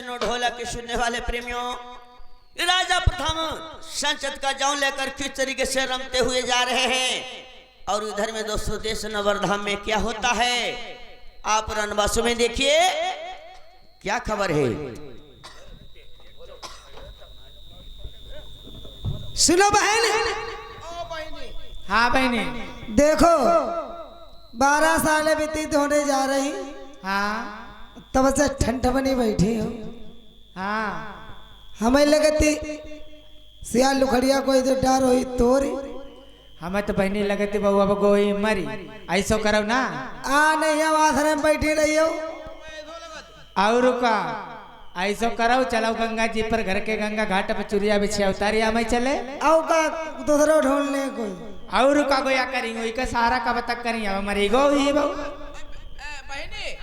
सज्जनों, ढोलक के सुनने वाले प्रेमियों, राजा प्रथम संचत का जाऊं लेकर किस तरीके से रमते हुए जा रहे हैं। और इधर में दोस्तों देश नवरधाम में क्या होता है आप रणवासों में देखिए क्या खबर है। सुनो बहन। हाँ बहनी, देखो 12 साल व्यतीत होने जा रही। हाँ तब से ठंड बनी बैठी हो। हाँ हमें लगती सिया लुखड़िया कोई तो डर हुई तोरी। हमें तो बहनी लगती बउआ गोई मरी ऐसो करो ना। नहीं हम आश्रम में बैठी रही हो। और का ऐसो करो, चलो गंगा जी पर घर के गंगा घाट पर चुरिया बिछिया उतारिया में चले। औ का दूसरो ढूंढने कोई और का गोया करी हुई का सारा कब तक करी अब मरी गो ही बहु। बहनी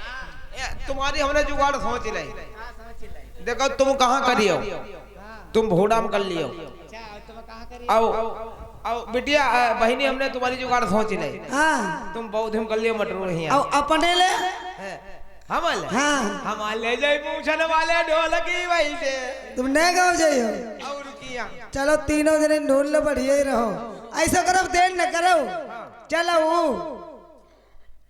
तुम्हारी हमने जुगाड़ सोच ली। देखो तुम कहाँ करियो, तुम भोडाम कर लियो। आओ आओ बिटिया बहनी हमने तुम्हारी जुगाड़ सोच ली। हाँ तुम बौद्ध में कर लियो मटरू ही औ अपने ले। हम ले हाँ हम ले जाए पूछने वाले ढोलकी वही से तुम नहीं गाँव जाइयो। और किया चलो तीनों जने ढूंढ लो, बढ़िया ही रहो। ऐसा करो देर न करो। चलो वो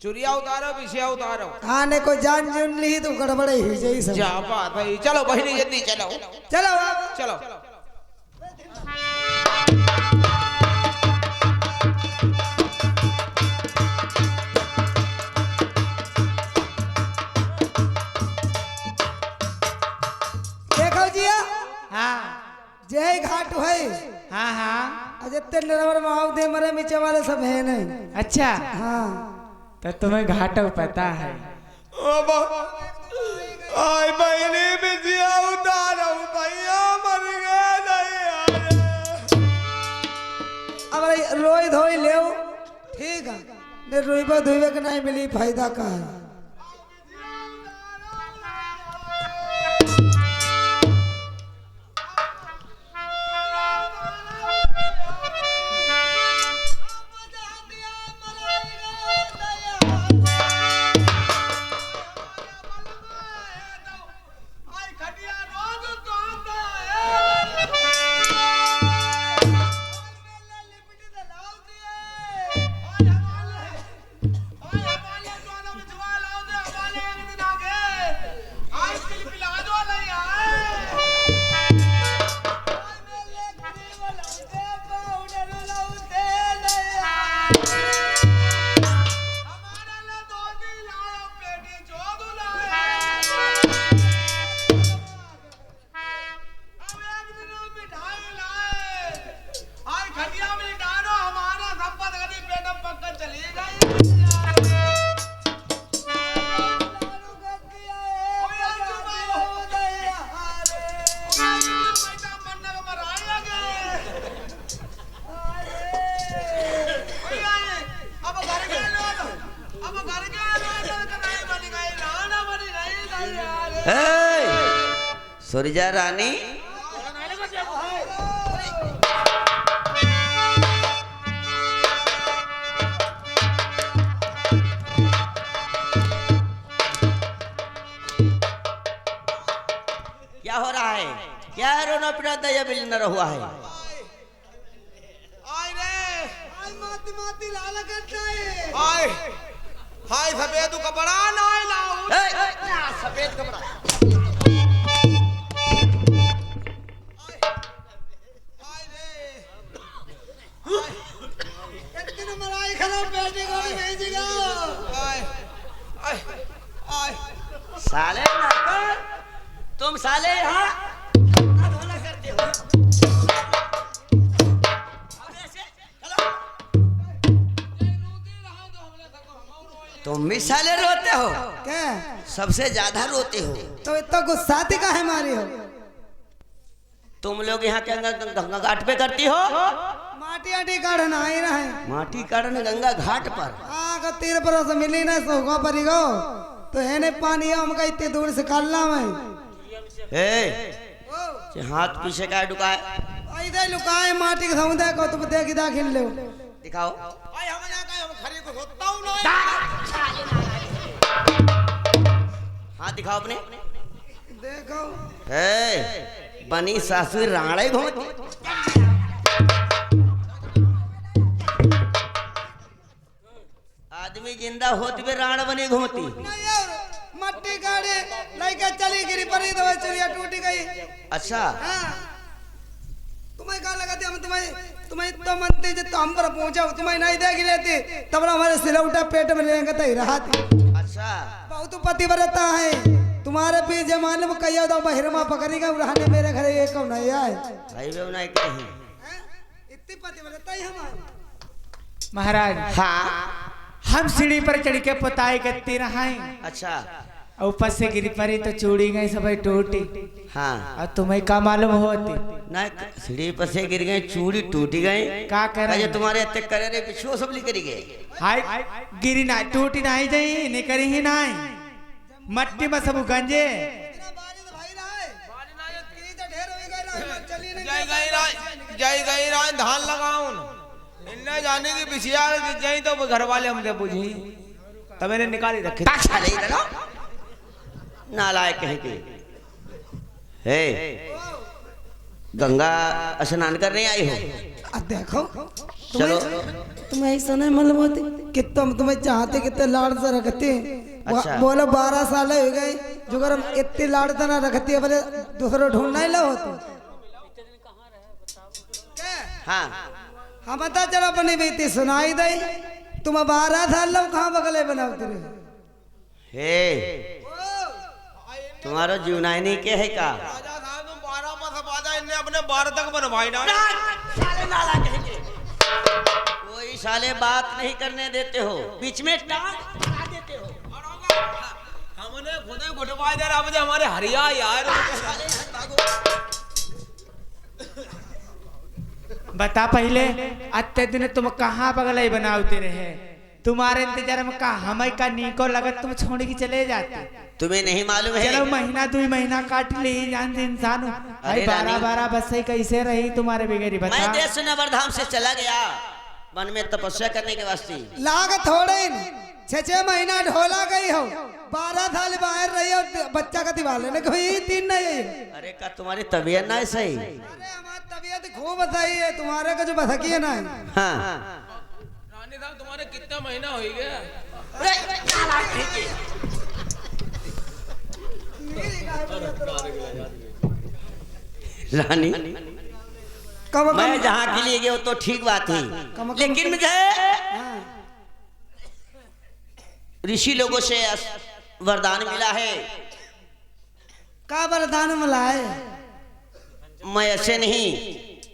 चुरिया उतारो बिछिया उतारो। हाँ ने कोई जान जुन ली तो गड़बड़े ही जाई सब। जा बात है। चलो बहनी जल्दी चलो चलो आप चलो। देखो जिया। हाँ जय घाट है। हाँ हाँ अजत्य नरवर माव दे मरे मिचे वाले सब है नहीं। अच्छा, हाँ तो तुम्हें घाटो पता है। आई बहनी बिछिया उतारो भैया मर गए नहीं। अब रोई धोई ले ठीक है। ने रोईबा धोईबा के नहीं मिली फायदा का है। सुरजा रानी क्या हो रहा है? क्या रोना पिटा दया बिल हुआ है? आय रे आई माती माती लाला करता है। आय हाय सफेद कपड़ा नहीं लाओ। सफेद कपड़ा मराई खराब बेटे को भी भेजेगा। आय आय आय साले नौकर, तुम साले यहाँ धोना करते हो। तुम भी साले रोते हो क्या? सबसे ज्यादा रोते हो। तो इतना गुस्सा का है मारी हो। तुम लोग यहाँ के गंगा घाट पे करती हो? माटी आटी काढ़ना ही रहे। माटी काढ़ने गंगा घाट पर आग तीर पर से मिली ना सोगा परी गो तो है ने पानी हमका इतने दूर से कालना में। हाथ पीछे का डुका है। इधर लुकाए माटी के समुदाय को तुम देख दाखिल ले दिखाओ। आय हम ना का हम खरी को होता हूं ना। हाथ दिखाओ अपने। देखो है बनी सासू राणे घूमती। आदमी जिंदा होती भी राण बनी घूमती। नहीं यार, मट्टी गाड़ी लड़का चली गिरी पड़ी तो चुरिया टूट गई। अच्छा हाँ। तुम्हें कहा लगा हम तुम्हें तो मनते जब तो हम पर पहुंचा तुम्हें नहीं देख लेते तब हमारे सिलौटा पेट में लेंगे तो ही रहा थी। अच्छा बहुत पतिव्रता है तुम्हारे भी जमाने में कहियो तो बहिरमा पकड़ेगा रहने मेरे घर ये कौन नहीं आए भाई वे नहीं कहीं। इतनी पतिव्रता ही हमारी। महाराज हाँ हम सीढ़ी पर चढ़ के पोताई करती रहाई, अच्छा और ऊपर से गिर पड़ी तो चूड़ी गई सब टूटी। हाँ और तुम्हें का मालूम होती ना सीढ़ी पर से गिर गए चूड़ी टूट गई। का करे अजय तुम्हारे इतने करे रे पिछुओ सब लिख गए। हाय गिरी ना टूटी नहीं जाई निकरी ही नहीं मट्टी में सब गंजे। जय गई राय धान लगाऊं इन्ना जाने की बिछिया जई तो घर वाले हमसे बुझी तब मैंने निकाली रखे। नालायक कहीं के हे गंगा स्नान करने आई हो। देखो चलो तुम्हें ऐसा नहीं मालूम होती कि तुम्हें चाहते कितने लाड़ से रखते। अच्छा। बोलो 12 साल हो गए जो अगर इतने लाड़ से ना रखती है बोले दूसरा ढूंढना ही लो होते। हाँ हाँ बता चलो अपनी बीती सुनाई दे तुम 12 साल लो कहाँ बगले बनाते रहे। हे तुम्हारा जीवनायनी के है का राजा साहब तुम 12 मत बाजा इनने अपने 12 तक बनवाई ना। साले नाला कहेंगे कोई साले बात नहीं करने देते हो बीच में टांग अड़ा देते हो। हमने खुद घुटवा दे रहा मुझे हमारे हरिया यार। बता पहले अत्ते दिन तुम कहाँ बगल बनाते रहे तुम्हारे इंतजार में का हमें का नीको लगत तुम छोड़ के चले जाते। तुम्हें नहीं मालूम है चलो महीना 2 महीना काट ली जान इंसान। अरे 12 बस से कैसे रही तुम्हारे बिगड़ी मैं बता। देश नवरधाम से चला गया वन में तपस्या करने के वास्ते। लाग थोड़े 6 महीना ढोला गई हो 12 साल बाहर रही हो बच्चा का दिवाल लेने कोई 3 नहीं। अरे का तुम्हारी तबीयत ना सही। अरे हमारी तबीयत खूब सही है तुम्हारे का जो बसकी है ना। हाँ रानी साहब तुम्हारे कितना महीना हो गया। रानी कब मैं जहाँ के लिए गया तो ठीक बात है लेकिन मुझे ऋषि लोगों से वरदान मिला है। का वरदान मिला है। मैं ऐसे नहीं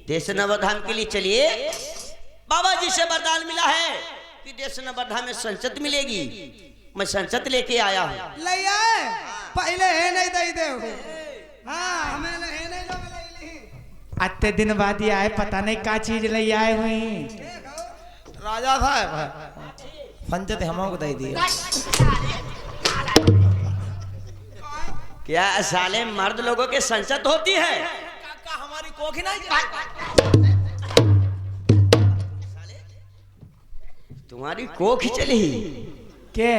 देश नवरधाम के लिए चलिए बाबा जी से वरदान मिला है कि देश नवरधाम में संचत मिलेगी। मैं संचत लेके आया हूँ। ले आए पहले है नहीं दे दे। हाँ हमें है नहीं लोग ले ली। अत्ते दिन बाद ही आए पता नहीं का चीज ले आए हुई। राजा साहब पंचत हमको दे दिया। क्या साले मर्द लोगों के संचत होती है। काका हमारी कोख ही नहीं तुम्हारी कोख चली के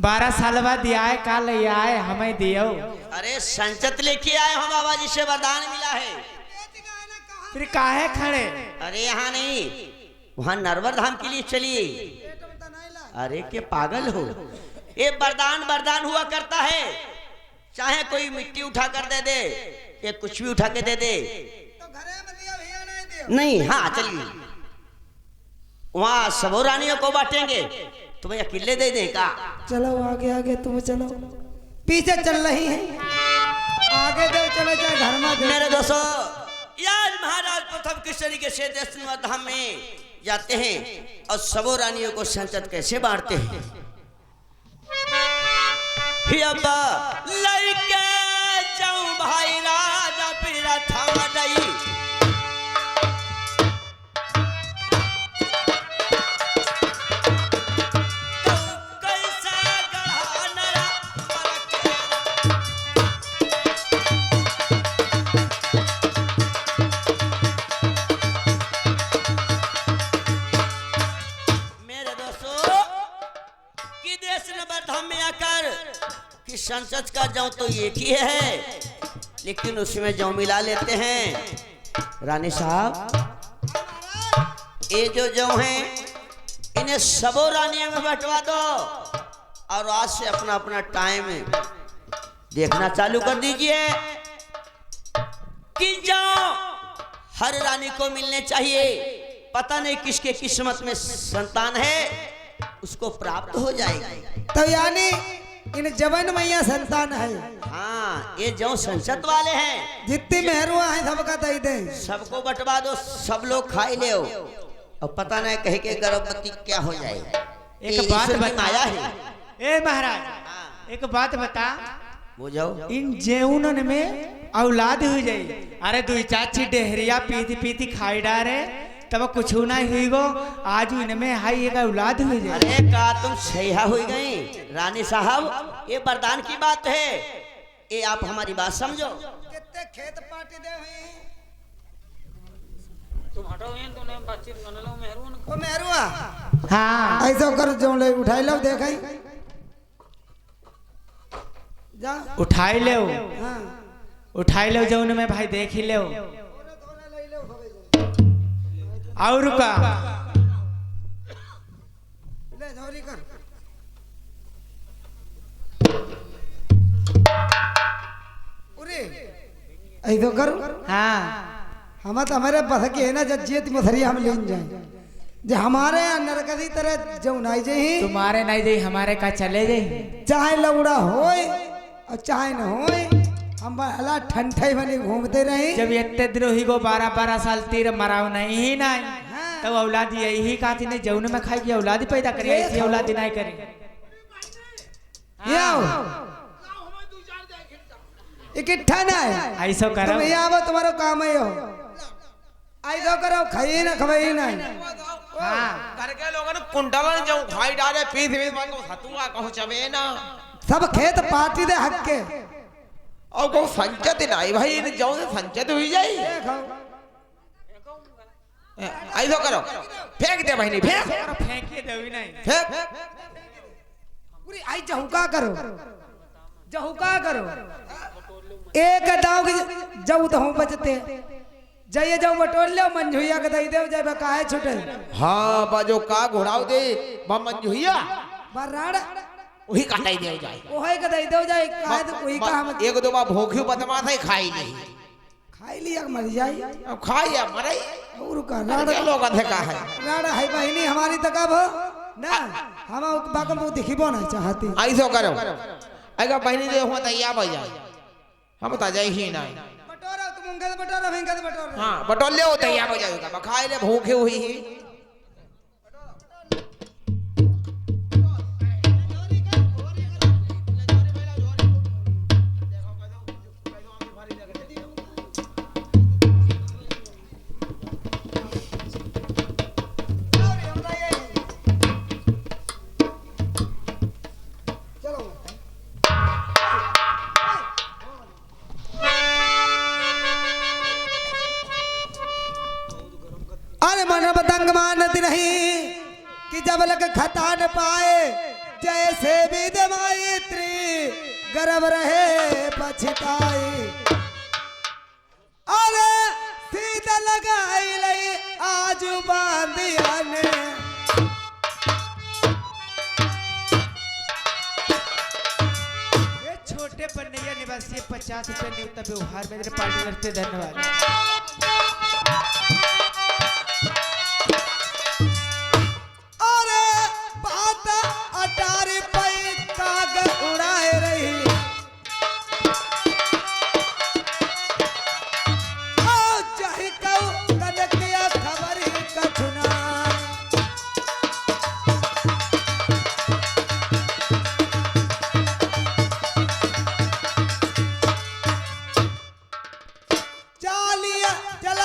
12 साल बाद आए का ले आए हमें दियो। अरे संचत लेके आए हम बाबा जी से वरदान मिला है। फिर काहे खड़े। अरे यहाँ नहीं वहाँ नरवर धाम के लिए चलिए। अरे के पागल हो ये वरदान हुआ करता है चाहे कोई मिट्टी उठा कर दे दे ये कुछ भी उठा के दे दे तो घरे में दिया भैया नहीं दिया। नहीं। हाँ चलिए वहाँ सबो रानियों को बांटेंगे तुम्हें अकेले दे दें का। चलो आगे आगे तुम चलो पीछे चल रही है आगे दे चले चाहे घर में दे। मेरे दोस्तों यार महाराज प्रथम किस तरीके से देश धाम में जाते हैं और सबो रानियों को संचत कैसे बांटते हैं। लड़के जाऊं भाई राजा पीरा था नहीं कि संसद का जौ तो एक ही है, लेकिन उसमें जौ मिला लेते हैं। रानी साहब, ये जो जौ हैं इन्हें सबों रानियों में बंटवा दो और आज से अपना अपना टाइम देखना चालू कर दीजिए कि जौ हर रानी को मिलने चाहिए। पता नहीं किसके किस्मत में संतान है, उसको प्राप्त हो जाएगी। तो यानी इन जवन मैया संतान है। हाँ, ये जो संसद वाले हैं, जितनी मेहरुआ है सबका दे दे, सबको बंटवा दो, सब लोग खाई ले। और पता नहीं कहे के गर्भवती क्या हो जाएगा। एक बात बता, आया है। ए महाराज, एक बात बता, बुझाओ। इन जेउनन में औलाद हो जाई। अरे दुई चाची डेहरिया पीती पीती खाई डारे तब कुछ ना हुई गो, आज इनमें हाई एक औलाद हुई जाए। अरे का तुम सही हुई गई रानी साहब, ये वरदान की बात है, ये आप हमारी बात समझो। कितने खेत पार्टी दे हुई तुम हटाओ ये तो ने बातचीत कर लो मेहरून ओ मेहरुआ। हाँ, ऐसा कर जो ले उठाई लो देखाई जा। उठाई ले, हाँ उठाई ले जौन में भाई देख ही ले। और का ले झोरी कर। उरे ऐसा कर। हाँ, हम तो हमारे बस के है ना जज्जियत मथरी हम ले जाए जे हमारे अंदर कदी तरह जो नाई जही तुम्हारे नहीं जाई हमारे का चले जाई। चाहे लौड़ा होए और चाहे न होए, हम हला ठंडे बने घूमते रहे। जब इतने दिन ही गो 12-12 साल तीर मराव नहीं ही नहीं, तब औलाद यही कहती नहीं जौन में खाई की औलाद ही पैदा करी, ऐसी औलाद नहीं करी। आओ इकट्ठा ना है ऐसा करो। तुम यहाँ आओ, तुम्हारा काम है हो। ऐसा करो, खाइए ना खवाइए ना। हाँ, घर के लोगों ने कुंडलन जो खाई डाले पीस पीस मान को सतुआ कहूं चबे ना, सब खेत पार्टी दे हक के। और को संचत नहीं भाई, इन जो से संचत हुई जाई। ऐसा करो, फेंक दे बहनी, फेंक फेंके देवी नहीं। फेंक। पूरी आई जहुका करो, जहुका करो। एक दाव के जाऊ तो हम बचते जाइए, जाओ बटोर लो मंझुइया के दई देव जाए काहे छुटे। हाँ बाजो का घोड़ाव दे बा मंजुहिया बराड़ वही काटाई दे जाए। ओहे के दई देव जाए काहे तो कोई का हम एक दो बार भूखी बदमाश है, खाई नहीं। खाई लिया मर जाई। अब खाई या मरे और का क्या लोग अधे का है। राड़ा है बहिनी हमारी तकब हो ना, हम बाकम वो दिखिबो ना चाहती। ऐसा करो, अगर बहनी दे हुआ तैयार हो जाए, हम तो जाए ही नहीं। बटोरा तुम उनका बटोरा भेंका बटोरा। हाँ बटोल ले हो तैयार हो जाएगा, खाई ले भूखे हुई ही। अरे मन बदंग मानती नहीं कि जब लग खता न पाए, जैसे विद मैत्री गर्व रहे पछताई। अरे सीधा लगाई लई आज बांधिया ने, ये छोटे पन्नैया निवासी 50 रुपए न्यूनतम व्यवहार में मेरे पार्टनर से धन्यवाद। अटारी पई काग उड़ाए रही, ओ चाहे कऊ कनकिया खबर ही कछुना। चालिया चला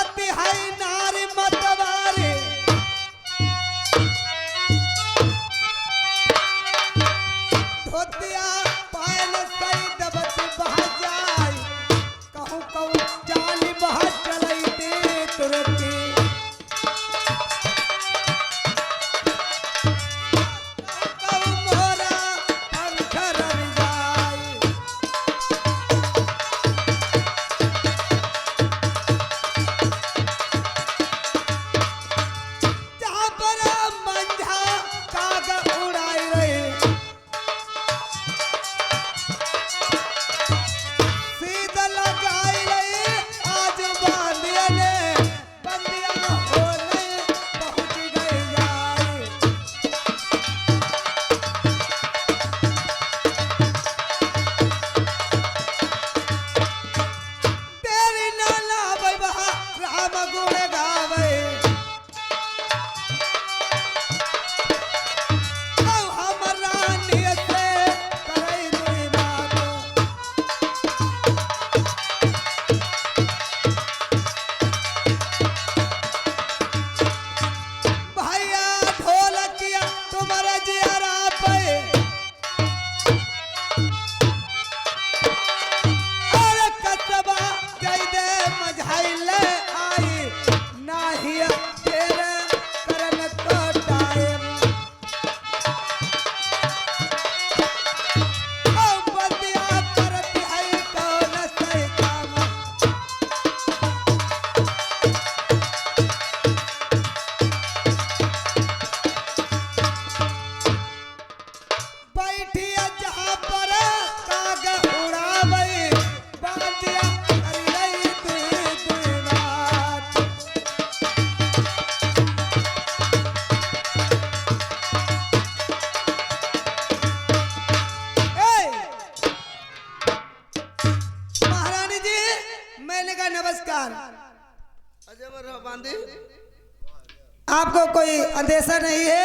नहीं है,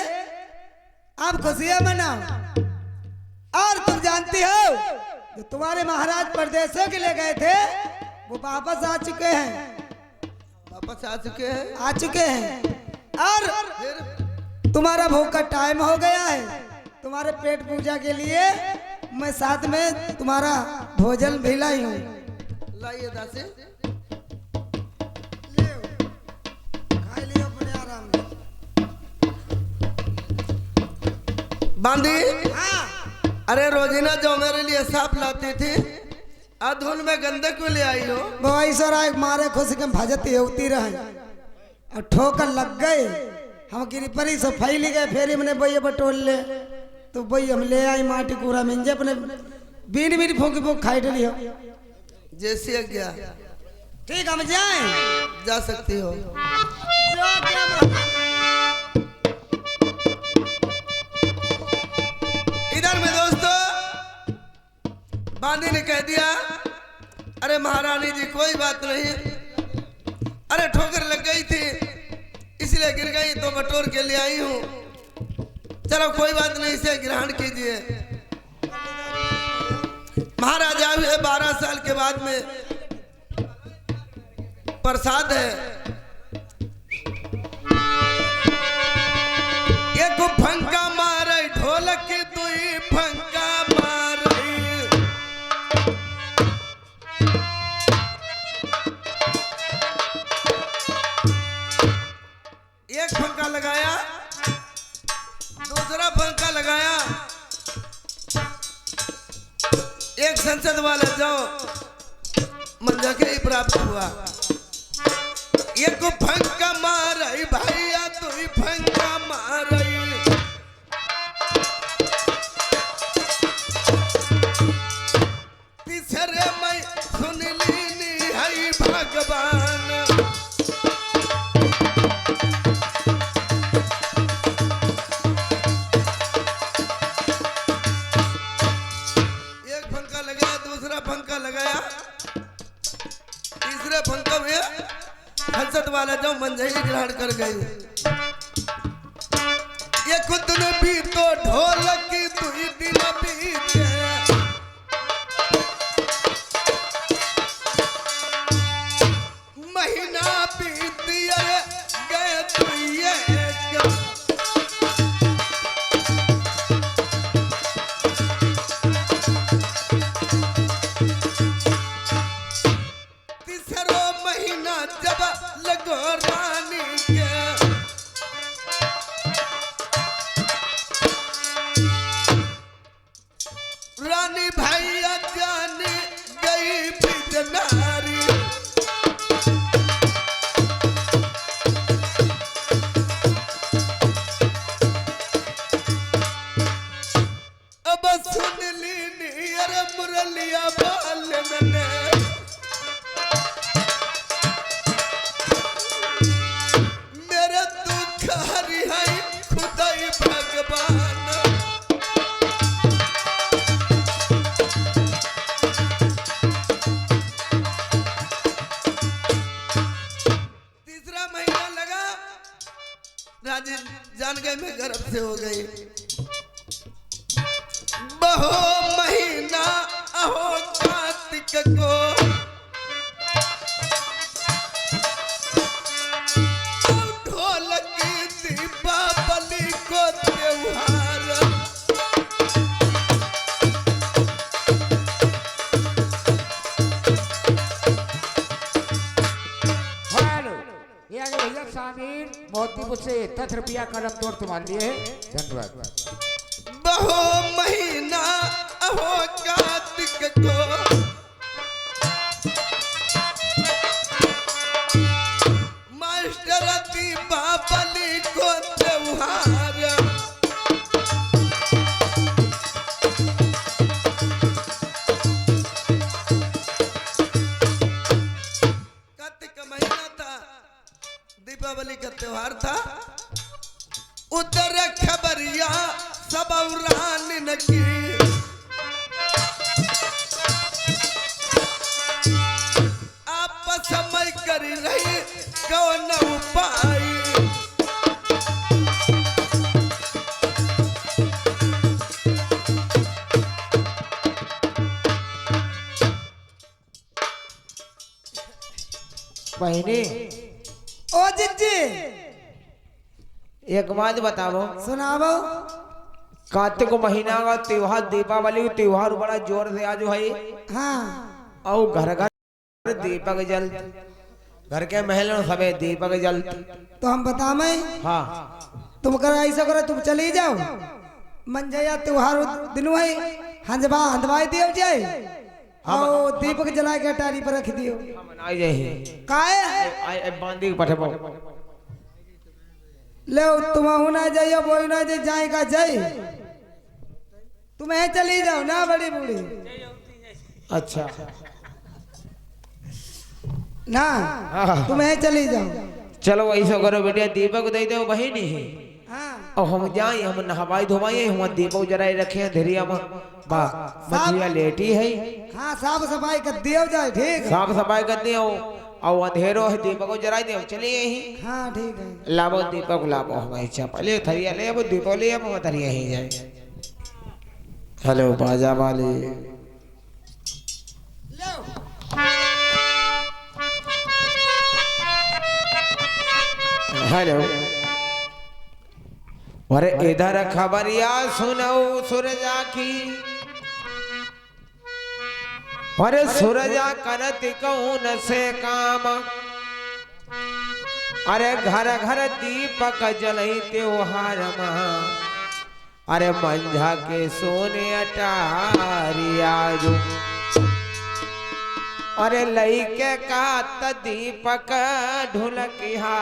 आप खुशियां मनाओ। और तुम जानती हो जो तुम्हारे महाराज परदेशों के लिए गए थे वो वापस आ चुके हैं, वापस आ चुके हैं। आ चुके हैं। और तुम्हारा भोग का टाइम हो गया है। तुम्हारे पेट पूजा के लिए मैं साथ में तुम्हारा भोजन भी लाई हूँ। लाइए दासी। खा लियो बड़े आराम से। बांदी, हाँ, अरे रोजीना जो मेरे लिए साफ लाती थी अधुन में गंदे क्यों ले आई हो? वो ऐसा मारे खुश के भजती होती रहे और ठोकर लग गए। हम गिरी परी से फैली गए, फिर हमने बइया बटोल ले तो बई हम ले आई माटी कूड़ा मिंजे अपने बीन बीन फूकी फूक खाई डली हो। जैसी आज्ञा। ठीक हम जाए, जा सकती हो। इधर में दोस्तों बांदी ने कह दिया, अरे महारानी जी कोई बात नहीं, अरे ठोकर लग गई थी इसलिए गिर गई तो बटोर के ले आई हूँ। चलो कोई बात नहीं, इसे ग्रहण कीजिए। महाराजा हुए 12 साल के बाद में प्रसाद है। एक फंका मारे ढोलक दुई फंका मारे, एक फंका लगाया, दूसरा फंका लगाया, एक संसद वाले जाओ मंजा के ही प्राप्त हुआ। एक फंका मारई भैया दुई फंका मारई, तीसरे मैं सुन लीनी है भगवान। एक फंका लगाया, दूसरा फंका लगाया, तीसरे फंका में हंसत वाला जो मंजई ग्रहण कर गई। ये खुद ने भी तो ढोलक की दुई दिन बीते, महीना बीत गए दुइये तीसरो महीना जब लगो रानी के, रानी भैया जाने गई बिजनारी। अब सुन ली अरे मुरलिया बाल ने, मेरे दुख हरि है खुदाई भगवान। तीसरा महीना लगा, राजी जान गए मैं गर्भ से हो गई। बहो महीना अहो कार्तिक को, ढोलक दीपावली को त्योहार, ये आगे भैया शामिल मोतीपुर से 10 रुपया का रफ तोड़ तुम्हारे लिए है। धन्यवाद। बहो महीना अहो कार्तिक को, मास्टर दीपावली को त्योहार, कार्तिक का महीना था, दीपावली का त्योहार था। उधर खबरिया सब रान की, आपस में कर रही कौन उपाय, बहनी ओ जिज्जी एक बात बताओ, सुनावो। कार्तिक महीना का त्योहार दीपावली का त्योहार बड़ा जोर से आज है। हाँ और घर घर दीपक जल, घर के महल में सबे दीपक जल। तो हम बतावे। हाँ तुम करो ऐसा करो, तुम चली जाओ मंजया त्योहार दिन है, हंदवाई दियो जाए और दीपक जला के टारी पर रख दियो। मनाई जाए काहे बांधी पठबो ले तुम ना जाइयो, बोल ना जाए जाएगा जाए, तुम्हें चली जाओ ना बड़ी बूढ़ी। अच्छा ना तुम्हें चली जाओ। चलो ऐसा करो बेटिया, दीपक दे दो बहिनी है। हाँ और हम जाए, हम नहवाई धोवाई, हम दीपक जराई रखे धीरिया में बा मछलियाँ लेटी है। हाँ साफ सफाई कर दियो जाए, ठीक। साफ सफाई कर दियो और अंधेरो है, दीपक को जराई दियो, चलिए ही। हाँ ठीक है। लाभो दीपक लाभो, हम इच्छा पहले थरिया ले अब दीपक ले अब थरिया ही जाए। हेलो बाजा वाले, हेलो। अरे इधर खबरिया सुनो सूरजा की, अरे सूरजा करत कौन से काम, अरे घर घर दीपक जलई त्योहार महा, अरे मंझा के सोने अटारिया जो, अरे लई के का त दीपक ढुलकिहा,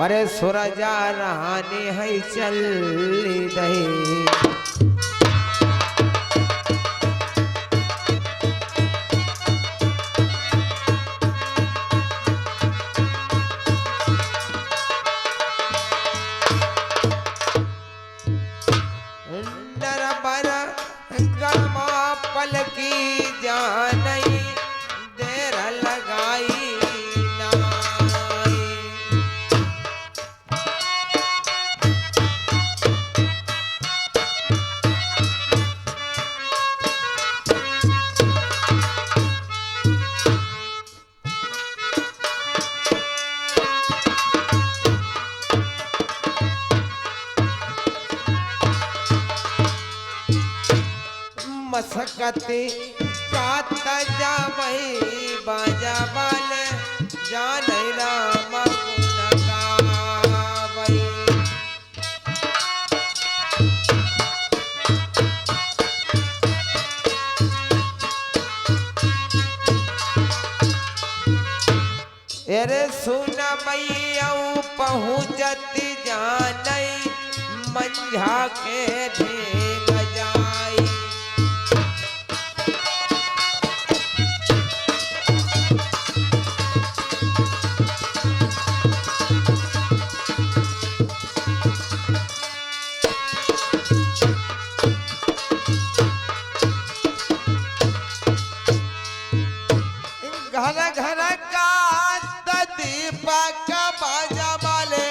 अरे सूरजा रानी है चल दही। नरबर गमा पलकी जानई, देर लगाई नाई। मसकते कात जावई बाजा बाल, जान राम गुण गावई। अरे सुन मैया पहुँचती जानई, मंझा के ढेग जाई। घर घर का दीपक बाजा वाले,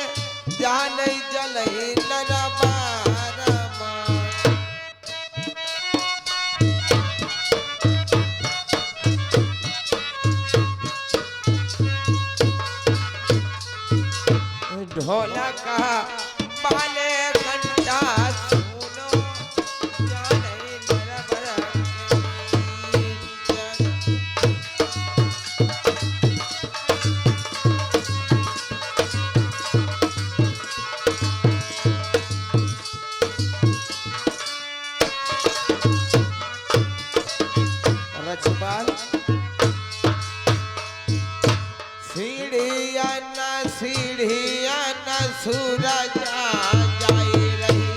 जान जलई नरबारमा। ढोलक बाले घंटा सुनो, जानई नरबर रचपाल। सीढ़िया न सूरजा जाई रही,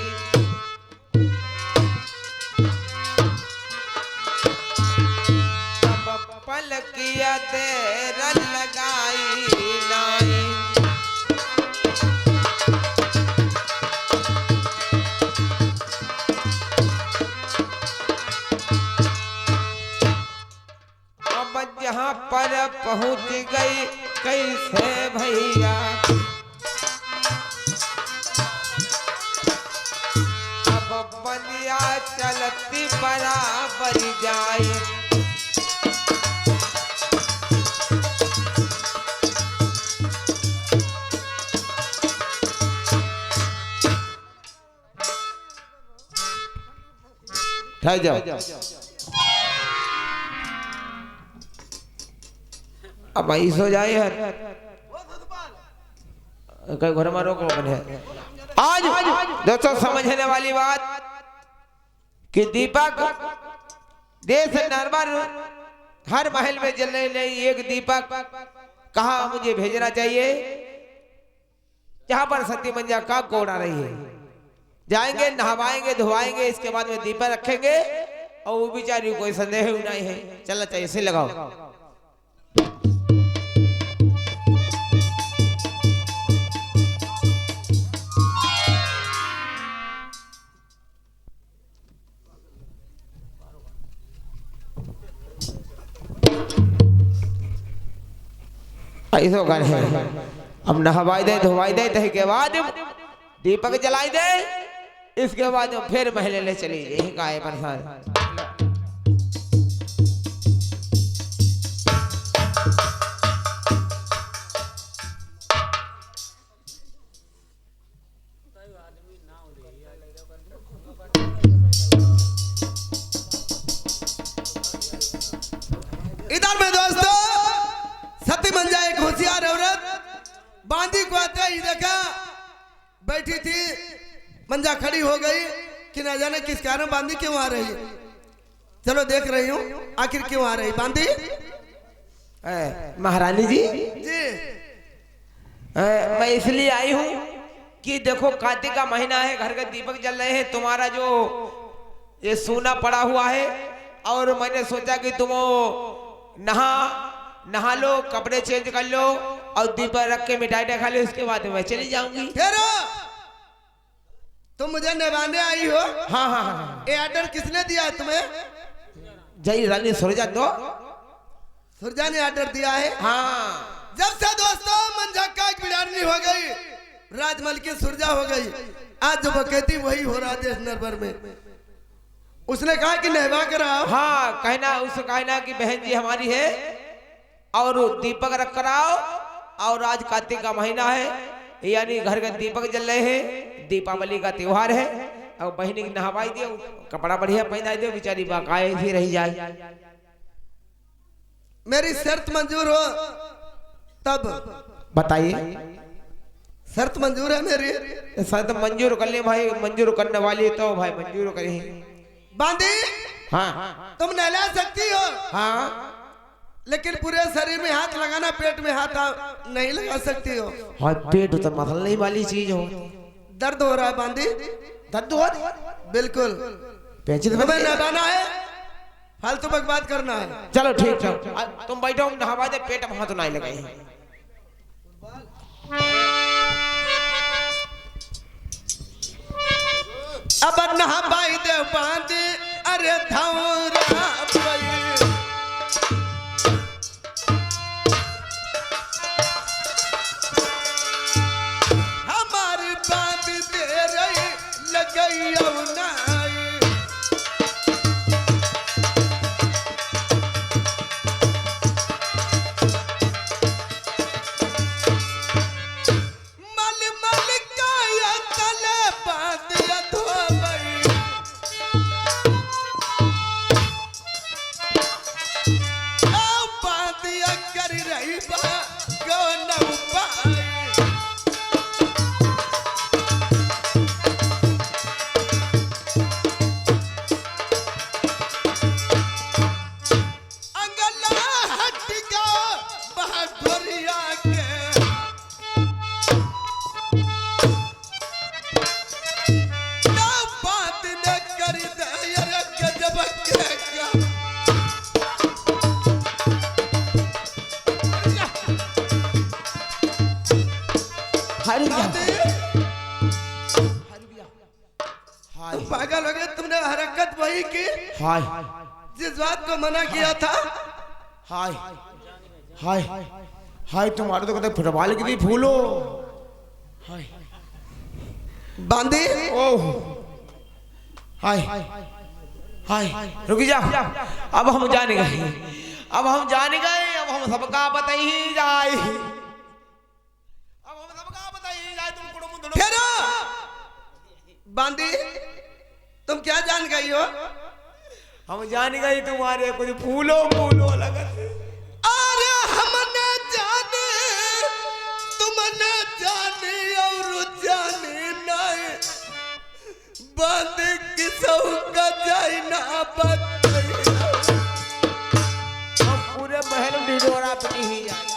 अब पलकिया देर लगाई नाई। अब जहाँ पर पहुँच गई कैसे भैया, अब बलिया चलती बराबर जाए। ठहर जाओ। अब भाई सो जाए यार, कहीं घर में रोको बने। आज दोस्तों समझने वाली बात कि दीपक देश नरवर हर महल में जलने नहीं, एक दीपक कहाँ मुझे भेजना चाहिए जहां पर सती मंजा का कोड़ा रही है। जाएंगे, नहवाएंगे, धोवाएंगे, इसके बाद में दीपक रखेंगे और वो बेचारी कोई संदेह ही नहीं है। चलना चाहिए, इसे लगाओ। ऐसा कर है, अब नहवाई दे, धोवाई दे, तह के बाद दीपक जलाई दे, इसके बाद फिर महले ले चली जाए। गाय परेशान इधर में दोस्तों सती मंजा एक होशियार औरत बांदी को आते ही देखा बैठी थी, मंजा खड़ी हो गई कि ना जाने किस कारण बांदी क्यों आ रही है। चलो देख रही हूँ आखिर क्यों आ रही बांदी। महारानी जी, मैं इसलिए आई हूँ कि देखो कार्तिक का महीना है, घर के दीपक जल रहे हैं, तुम्हारा जो ये सोना पड़ा हुआ है और मैंने सोचा कि तुम नहा लो, कपड़े चेंज कर लो और दीपक रख के मिठाई खा लो, इसके बाद मैं चली जाऊंगी। ठहरो, तुम मुझे निभाने आई हो? हाँ हाँ हाँ। ये ऑर्डर किसने दिया है तुम्हें? जय रानी सुरजा दो। सुरजा ने ऑर्डर दिया है? हाँ। जब से दोस्तों मंजा का एक बिगाड़नी हो गई, राजमल की सुरजा हो गई, आज जो बकैती वही हो रहा देश नरबर में। उसने कहा कि नहवा कर आओ। हाँ, कहना उसको कहना कि बहन जी हमारी है और दीपक रख कर आओ, और आज कार्तिक का महीना है, यानी घर के दीपक जल रहे हैं, दीपावली का त्योहार है, और बहनी की नहवाई दियो, कपड़ा बढ़िया पहना दो, बेचारी बाकाये ही रह जाए। मेरी शर्त मंजूर हो तब बताइए। शर्त मंजूर है मेरी? शर्त मंजूर कर ले भाई, मंजूर करने वाली तो भाई मंजूर करें। बांदी, हाँ तुम नहला सकती हो, हाँ, लेकिन पूरे शरीर में हाथ लगाना, पेट में हाथ नहीं लगा सकती हो। हाँ, पेट तो मसलने वाली चीज हो। दर्द हो रहा है बांदी? दर्द हो? बिल्कुल। तुम्हें नहलाना है, फालतू बकवास करना है। चलो ठीक है, तुम बैठो, हम नहवा दे, पेट में हाथ नहीं लगाए। अब नहवाई दे बांदी, अरे धौरा हमारी बांदी दे रही लगई नाई। मल मल काया तले बांदिया धोबई, बांदिया कर रही बा गौनऊ पाई। अंगला हट गया बहादुरिया के, ना बात न कर दे यार गजब के क्या। तुम पागल हो गए, तुमने हरकत वही की हाय जिस बात को मना किया था। हाय हाय हाय, तुम्हारे तो कहते फुटबॉल की भी फूलो। हाय बांदी, ओह हाय हाय, रुक जा, अब हम जान गए, अब हम जान गए, अब हम सबका बताई जाए, अब हम सबका बताई जाए। तुम कुड़ुम फिर बांदी, तुम क्या जान गई हो? हम जान गए तुम्हारे कुछ फूलो फूलो लगत। अरे हम न जाने तुम न जाने और जाने नहीं बंद किसौ का जाए ना बताइए। हम पूरे महल में ढिढोरा पिटी ही जाए।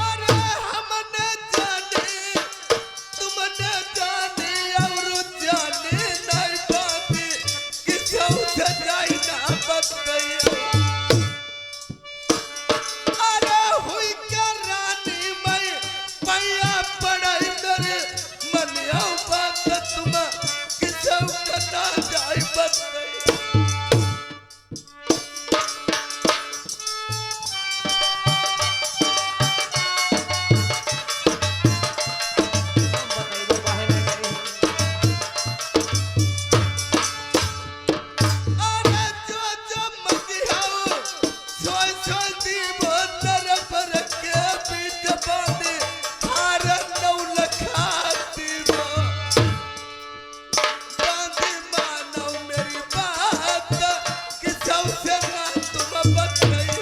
अरे हम न जाने तुम न जाने और जाने नहीं बंद किसौ का जाए ना बताइए। अरे हुई क्या रानी मैं मैया पढ़ाई करे मनिया बात तुम किसौ कता जाए बताइए। अरे जो मगियाओ सोई सोई दी बोतर पर के बीच बांधे हार नौ लखाती वो बांधे मानो मेरी बात किसौ से ना तुम बताइए।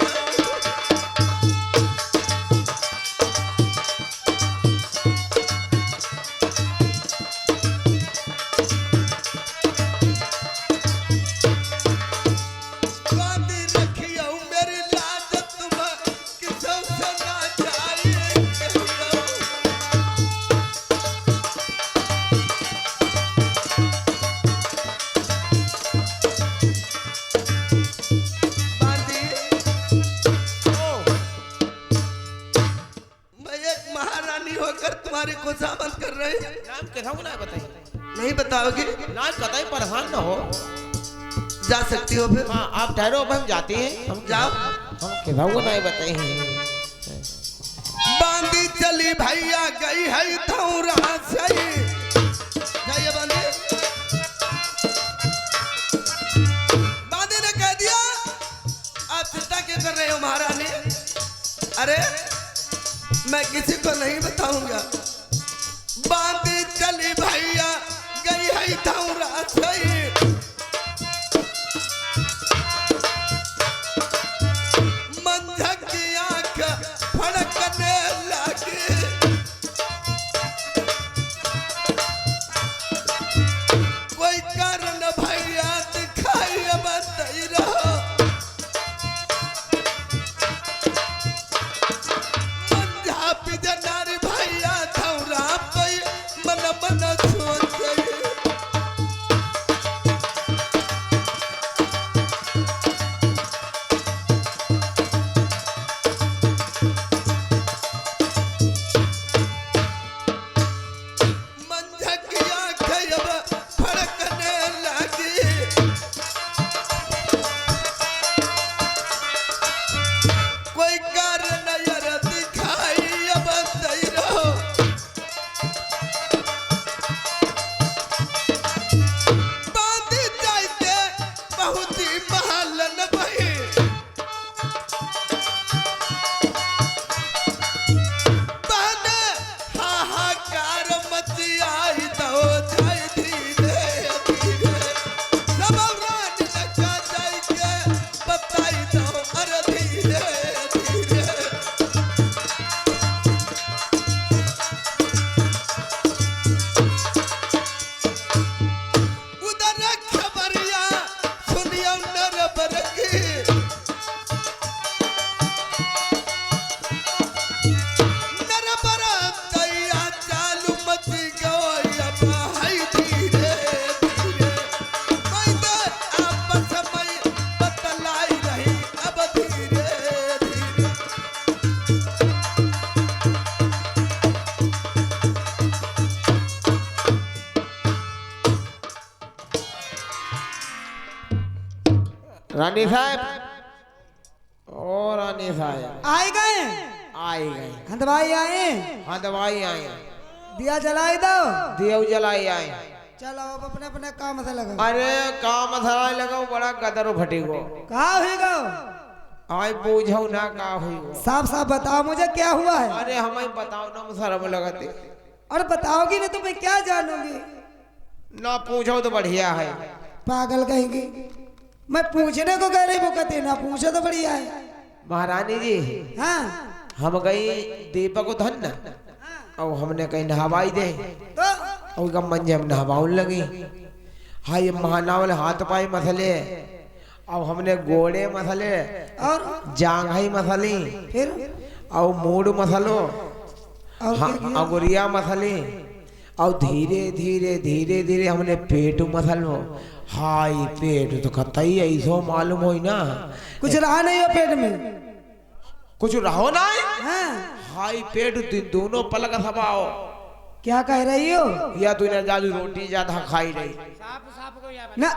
बांधी रखियो मेरी लाज तुम किसौ से ना जाए कहियो। बांधी मैं एक महारानी होकर तुम्हारी खुशामद कर रही नाम कहता हूँ ना बताइए। नहीं बताओगे? नाम कतई परेशान न हो। जा सकती हो फिर हाँ आप ठहरो अब हम जाते हैं। हम जाओ। हम कहता हूँ ना बताइए। बांधी चली भैया गई है धौरा सही जाइए बांधी। बांधी ने कह दिया आप चिंता क्यों कर रहे हो महारानी। अरे मैं किसी को नहीं बताऊंगा। बांधी चली भैया गई है धौरा सही मंझक की आंख फड़कने लगी। कोई कारण भैया दिखाई बताई रहो। मंझा पिजनारी भैया धौरा पे मन मन सोच गई। मंझकिया खयब फड़कने लगी। कोई कारण यार दिखाई अब दई रहो। बांधी जाते बहुत ही महालन भई बहने हाहाकार मची आई तो जाई धीरे धीरे। सब रानी लगा जाई के बताई दो अरे धीरे धीरे। उधर खबरिया सुनियो नरबर की नरबर दैया चालू मची गई अब है धीरे धीरे। मैं तो आपस में बतलाई रही अब धीरे धीरे। रानी साहब ओ रानी साहब आए गए आए गए। हंदवाई आए हाँ दवाई आए दिया जलाई दो। दियो जलाई आए। चलो अब अपने अपने काम से लगो। अरे काम धराए लगाओ बड़ा गदर फटी गो। कहा हुई गो आई पूछो ना का हुई वो। साफ साफ बताओ मुझे क्या हुआ है। अरे हमें बताओ ना, शर्म लगती। और बताओगी नहीं तो मैं क्या जानूंगी। ना पूछो तो बढ़िया है। पागल कहेंगी, मैं पूछने को कह रही, वो कहते ना पूछो तो बढ़िया है। महारानी जी हाँ हम गई दीपक धन न, और हमने कहीं नहवाई दे, तो और कम मंजे हम नहवाउन लगी। हाय महानावल हाथ पाए मसले, और हमने गोड़े मसले और जांघई मसली, फिर और मूड मसलो, और हाँ क्या किया? अगुरिया मसली, और धीरे धीरे धीरे धीरे हमने पेट मसलो। हाय पेट तो कतई ऐसो मालूम हो ना, कुछ रहा नहीं हो पेट में। कुछ रहो ना। हाँ हाय पेट दोनों पलक सबाओ। क्या कह रही हो। या तूने जादू रोटी ज्यादा खाई रही। ना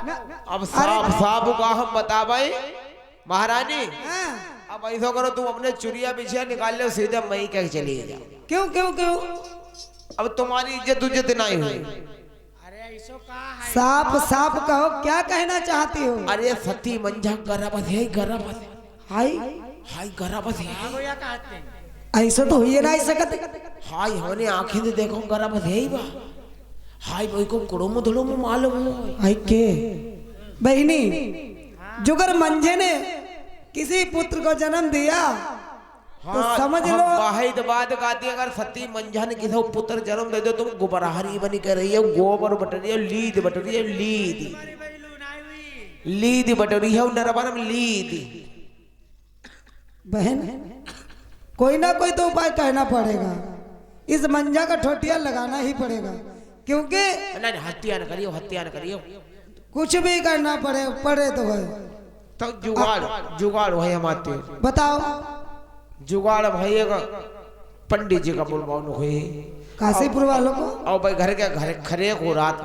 अब साफ साफ का हम बता भाई महारानी। हाँ, अब ऐसा करो, तुम अपने चुरिया बिछिया निकाल लो, सीधे मई कह चली जाओ। क्यों क्यों क्यों। अब तुम्हारी इज्जत नहीं हुई। साफ साफ कहो, क्या कहना चाहती हो। अरे सती मंझा गरबत है, गरबत हाय हाय गरबत है। ऐसा तो हुई ना सकत। हाय हमने आंखें से देखो गरबत है ही बा। हाय भाई को कुड़ुम धुड़ुम मालूम हो। हाय के बहनी, जुगर मंझे ने किसी पुत्र को जन्म दिया तो समझ लो। वाहिद बात कहती है, अगर सती मंझा ने किसी पुत्र जन्म दे दो, तुम गुबराहरी बनी कर रही है, गोबर बट रही है, लीद बट रही है, लीद बट रही है, नरबन में लीद। बहन कोई ना कोई तो उपाय कहना पड़ेगा, इस मंजा का ठोटिया लगाना ही पड़ेगा, क्योंकि नहीं हत्या न करियो, हत्या न करियो। कुछ भी करना पड़े तो है। तो जुगाड़ भाई हमारे बताओ। जुगाड़ भाई का पंडित जी का बुलवानो हुई काशीपुर वालों को। और भाई घर के घर खरे हो रात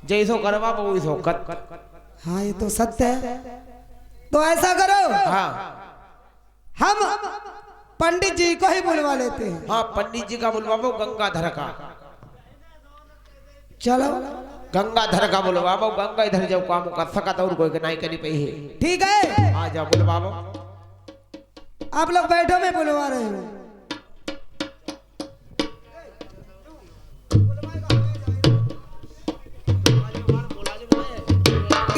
जैसो करवा वो इसो कत। हाँ ये तो सत्य है। तो ऐसा करो, हाँ हम पंडित जी को ही बुलवा लेते हैं। हाँ पंडित जी का बुलवाओ, गंगाधर का। चलो गंगाधर का बुलवाओ, गंगा इधर जाओ काम कर सकत और कोई नहीं करी पई है। ठीक है, आ जाओ बुलवाओ। आप लोग बैठो, मैं बुलवा रही हूँ।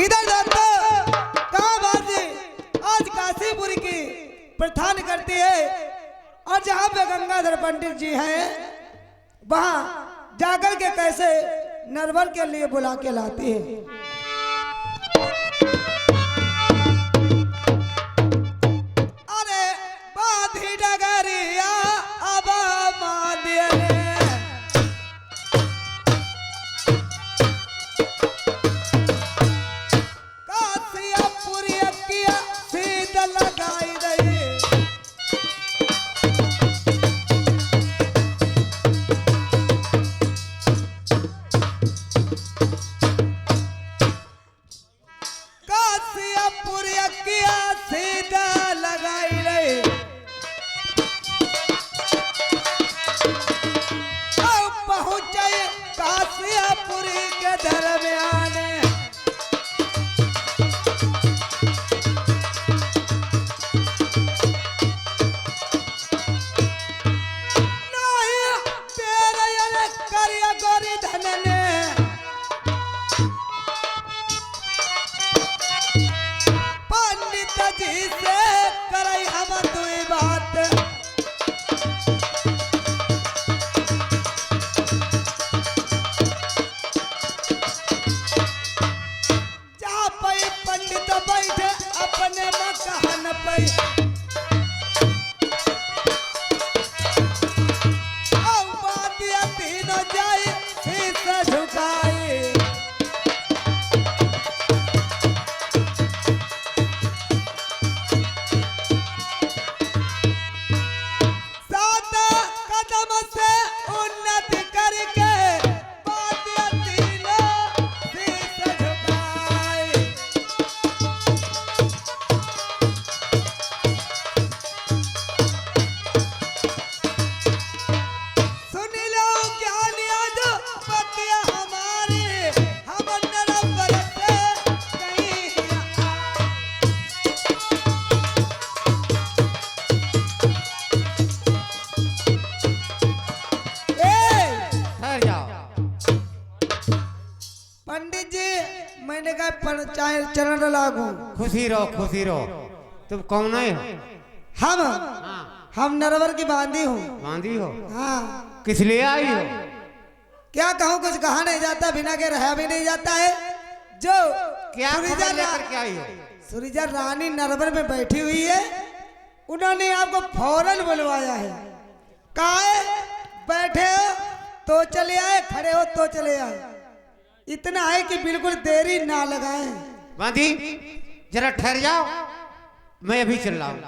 इधर दोस्तों, कहाँ बात जी आज काशीपुर की प्रधान करती है, और जहाँ पे गंगाधर पंडित जी हैं वहाँ जाकर के कैसे नरवर के लिए बुला के लाती है। अरे बाधी डगरिया अब मादिया रे, कासिया पूरी किया सीधा लगाई रही। कासिया पूरी किया सीधा लगाई रही। अब पहुंचे कासियापुरी के दरमियान, नहीं तेरे ये करिया गोरी धन ने पंडित जी से करई हम दुई बात। जा पई पंडित बैठे अपने मकान पे, औ बादिया तीनों जाए शीश झुकाए। सात कदम से उन्नति करके बादिया तीनों शीश झुकाए। चाहे चरण लागू। खुशी रहो तुम कौन है? हम नरवर की बांदी हूँ। बांधी हो? हाँ। किस लिए आई हो? क्या कहूँ, कुछ कहा नहीं जाता, बिना के रहा भी नहीं जाता है। जो क्या खबर लेकर के आई हो? सुरीजा रानी नरवर में बैठी हुई है, उन्होंने आपको फौरन बुलवाया है। कहा है बैठे हो तो चले आए, खड़े हो तो चले आए। इतना है कि बिल्कुल देरी ना लगाए। बांधी जरा ठहर जाओ, मैं अभी चल रहा हूँ।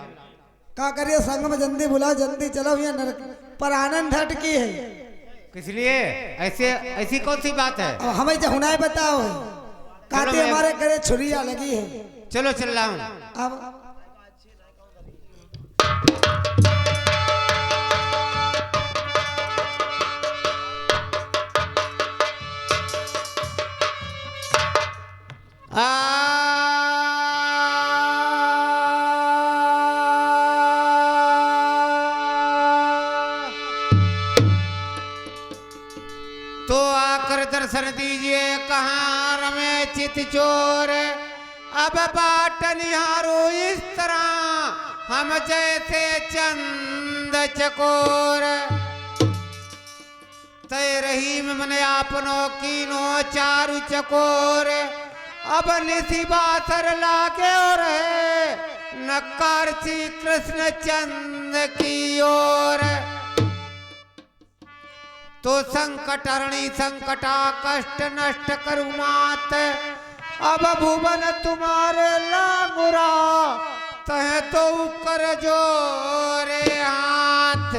क्या करिए, संग में जल्दी बुलाओ, जल्दी चलो, ये नरक पर आनंद हट की है। किस लिए? ऐसी कौन सी बात है? अब हमें जहुनाए बताओ, कहते हमारे घरे छुरिया लगी है। चलो चल रहा हूँ। अब तो आकर दर्शन दीजिए कहाँ रमे चित चोर। अब बाट निहारो इस तरह हम जैसे चंद चकोर। तय रहीम मन आपनो कीनो चारु चकोर। अब निसी बासर लागे और है नकार श्री कृष्ण चंद की ओर। तो संकट हरणी संकटा कष्ट नष्ट करु मात। अब भुवन तुम्हारे लागुरा तह तो कर जोरे हाथ।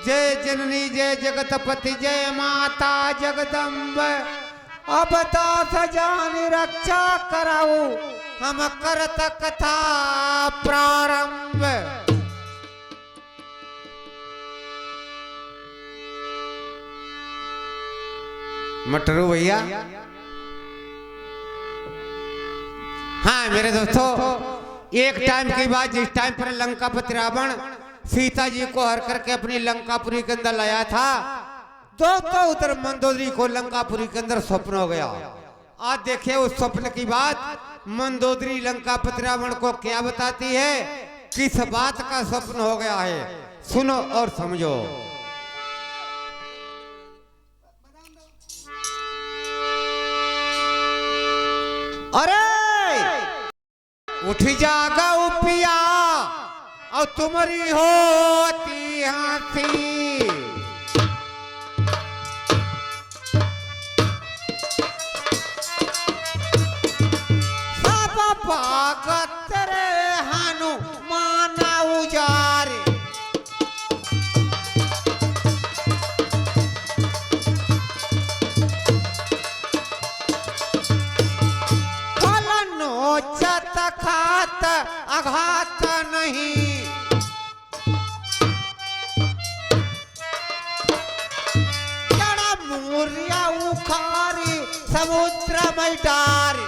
जय जननी जय जगतपति जय माता जगदम्ब। अब दास जान रक्षा कराऊ हम करत कथा प्रारंभ। मटरू भैया, हाँ मेरे दोस्तों, एक टाइम की बात, जिस टाइम पर लंकापति रावण सीता जी को हर करके अपनी लंकापुरी के अंदर लाया था, दोस्तों उधर मंदोदरी को लंकापुरी के अंदर स्वप्न हो गया। आज देखिए उस स्वप्न की बात मंदोदरी लंकापति रावण को क्या बताती है, किस बात का स्वप्न हो गया है, सुनो और समझो। अरे उठ जागा उपिया और तुम्हारी होती हंसी। सब भागत रे हनुमान उजारे। चत खात आघात नहीं। जड़ा मूर्या उखारी समुद्र में डारे।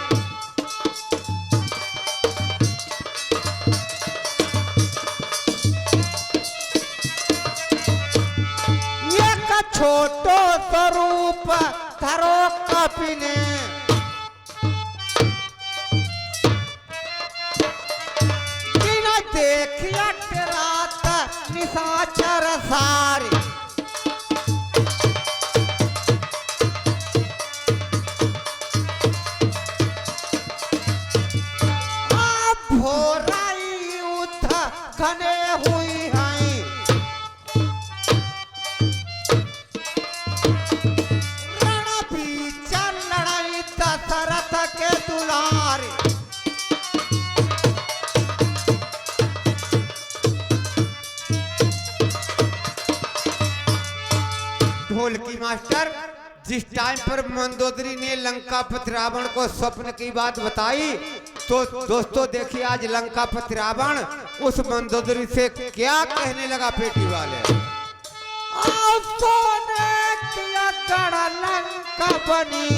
एक छोटो स्वरूप धरो कपिने। देखिया रात निशाचर सारे। भोराई युद्ध घने हुई हैं। रण बीच लड़ाई दशरथ के दुलारे। ढोलकी मास्टर, जिस टाइम पर मंदोदरी ने लंकापति रावण को स्वप्न की बात बताई, तो दोस्तों देखिए आज लंकापति रावण उस मंदोदरी से क्या कहने लगा पेटी वाले। सोने किया गढ़ लंका बनी।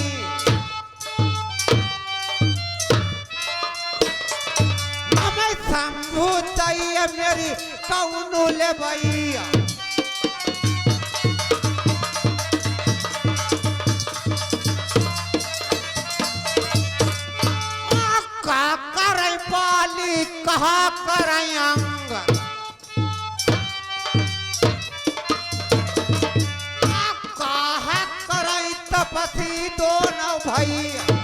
हमें शंभू चाहिए मेरी कौनू ले भैया। कहा करई अंग कहा करई तपसी दोनों भैया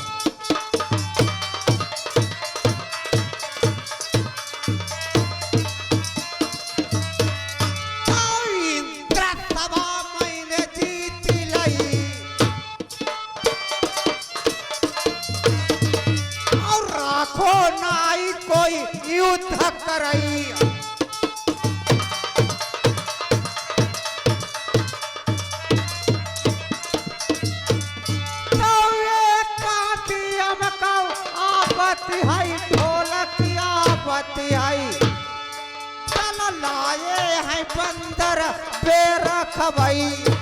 युद्ध करई आपत्ति है ढोलक आपत्ति है चल लाए हैं बंदर बेरख भई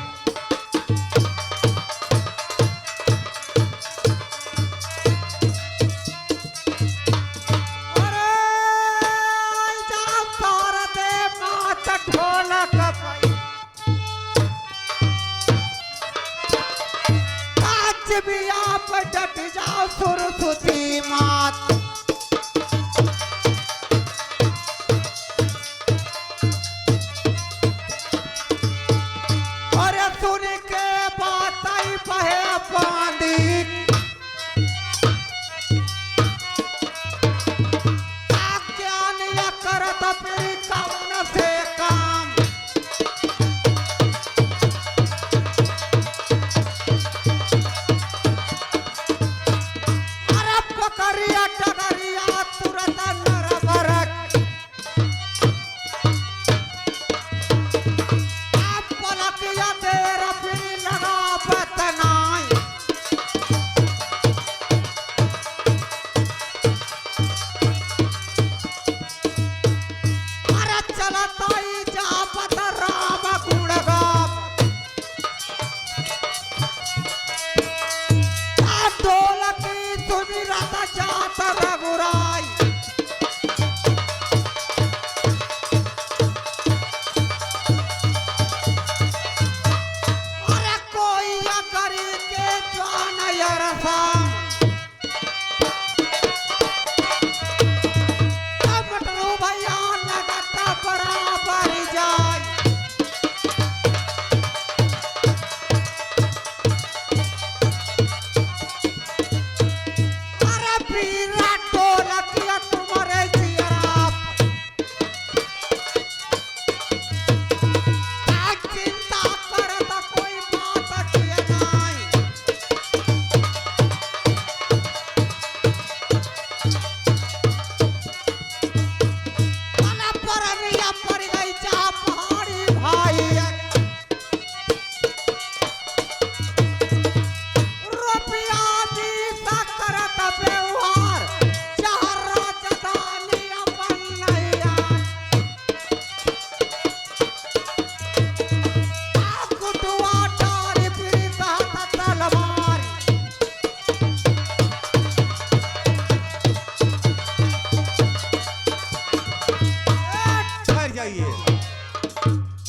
भी आप डट जाओ सुरसुती मात और सुन के बात आई पहे पांदी ज्ञान या करत फिर कौन से काम टगरिया तुरंत नरबरक पलकिया देर फिर लगा बतनाई अरे चलता ही जा पत राम गुणगा ढोलकी सुमिरत जात रघुराई अरे कोई अगरी के जान यरसा मटरू भैया लगता बराबर जाए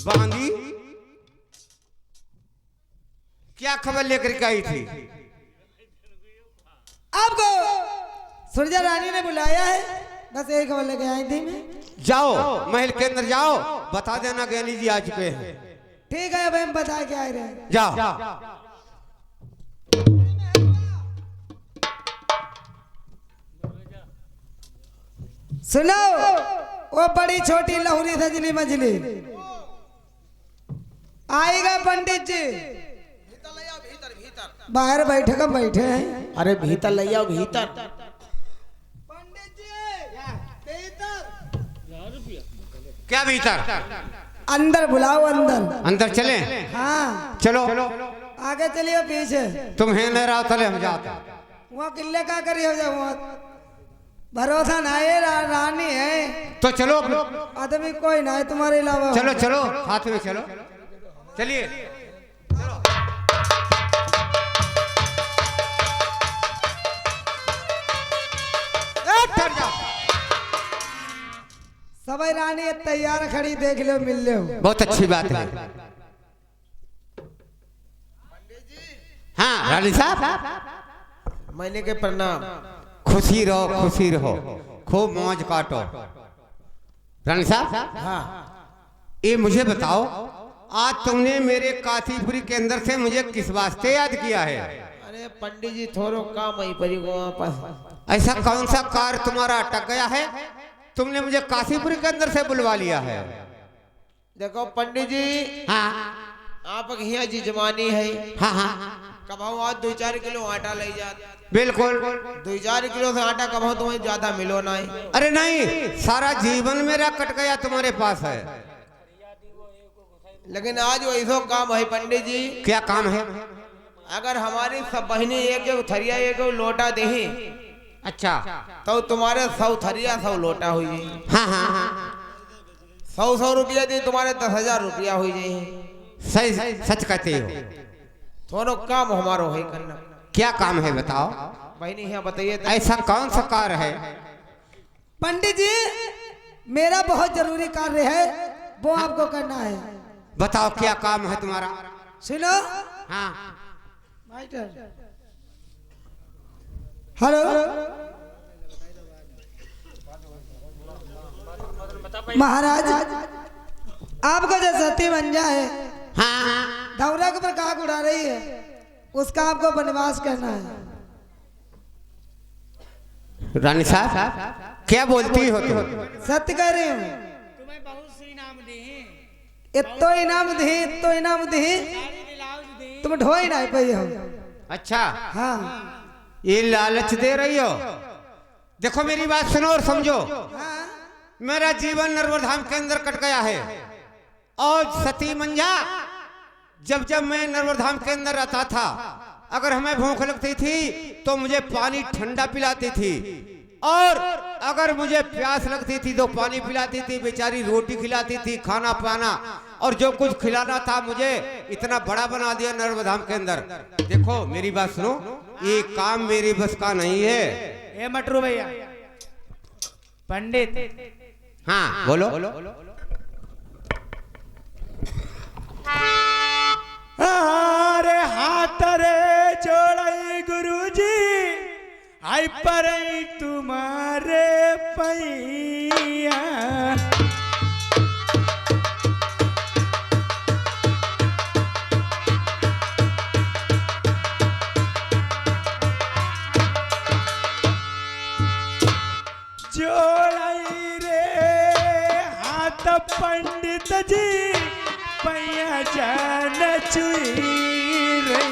बांधी क्या खबर लेकर के आई थी आपको सुरजा रानी ने बुलाया है बस यही खबर लेके आई थी मैं जाओ महल के अंदर जाओ बता देना ज्ञानी जी आ चुके हैं ठीक है अब हम बता के आए रहे जाओ सुनो वो बड़ी छोटी लहुरी सजली मजली आएगा पंडित जी बाहर बैठे का बैठे हैं अरे भीतर ले आओ भीतर पंडित जी भीतर क्या भीतर अंदर बुलाओ अंदर अंदर चले हाँ चलो आगे चलिए पीछे तुम है न रहा चले हम जाते वहाँ किले का करिए जाओ भरोसा ना है रानी है तो चलो आदमी कोई ना है तुम्हारे अलावा चलो चलो हाथ में चलो चलिए सभी रानी तैयार खड़ी देख लो मिल लो बहुत अच्छी बात है हाँ रानी साहब मैंने के प्रणाम खुशी रहो खूब मौज काटो। रानी साहब, हाँ ये मुझे बताओ, आज तुमने मेरे काशीपुरी के अंदर से मुझे किस वास्ते याद किया है? अरे पंडित जी थोड़ो काम ही पड़ी को वापस। ऐसा कौन सा कार्य तुम्हारा अटक गया है, तुमने मुझे काशीपुरी के अंदर से बुलवा लिया है? देखो पंडित जी, हाँ आप यहाँ जी जमानी है, हाँ हाँ कभाऊ आज 2-4 किलो आटा ले जात, बिल्कुल। 2-4 किलो से आटा कभाऊ तुम्हें ज्यादा मिलो ना है। अरे नहीं, सारा जीवन मेरा कट गया तुम्हारे पास है। लेकिन आज वो ऐसा काम है पंडित जी, क्या काम है? अगर हमारी सब बहनी एक थरिया एक लोटा दे अच्छा, तो तुम्हारे 100 थरिया 100 लोटा हुई जी। हाँ हाँ हाँ, 100 रुपया दी तुम्हारे 10,000 रुपया हुई जी। सही सच कहते हो। थोड़ो काम हमारो है करना। क्या काम है बताओ? बहनी यहाँ बताइए तो। ऐसा कौन सा कार्य है? पंडित जी, मेरा बहुत जरूरी कार्य है, वो आपको करना है। बताओ क्या काम है तुम्हारा? सुनो। हाँ हेलो महाराज, आपका जो सती मंजा है, हाँ, धौरा के ऊपर काग उड़ा रही है, उसका आपको वनवास करना है। रानी साहब क्या बोलती हो तुम? सत्य कह रही हूँ। तुम्हें बहुत सी इनाम दी, इतो इनाम दी, इतो इनाम दी, तुम ढो ही नहीं पाई हो। अच्छा, हाँ ये लालच दे रही हो? देखो मेरी बात सुनो और समझो। हाँ मेरा जीवन नर्वधाम के अंदर कट गया है, और सती मंजा जब जब मैं नर्वधाम के अंदर रहता था, अगर हमें भूख लगती थी तो मुझे पानी ठंडा पिलाती थी, और अगर मुझे प्यास लगती थी तो पानी पिलाती थी, बेचारी रोटी खिलाती थी, खाना पाना, और जो कुछ खिलाना था मुझे इतना बड़ा बना दिया नर्वधाम के अंदर। देखो मेरी बात सुनो, ये काम मेरी बस का नहीं है। ए मटरू भैया, पंडित, हाँ बोलो। अरे हाथ रे जोड़े गुरुजी, आई पर तुम्हारे पैया। जोड़ई रे हाथ पंडित जी, पैया जान चुई रे।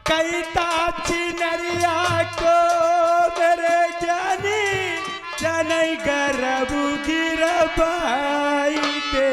कैता चिनरिया को मेरे ज्ञानी, जनई गरबू गिरबाई दे।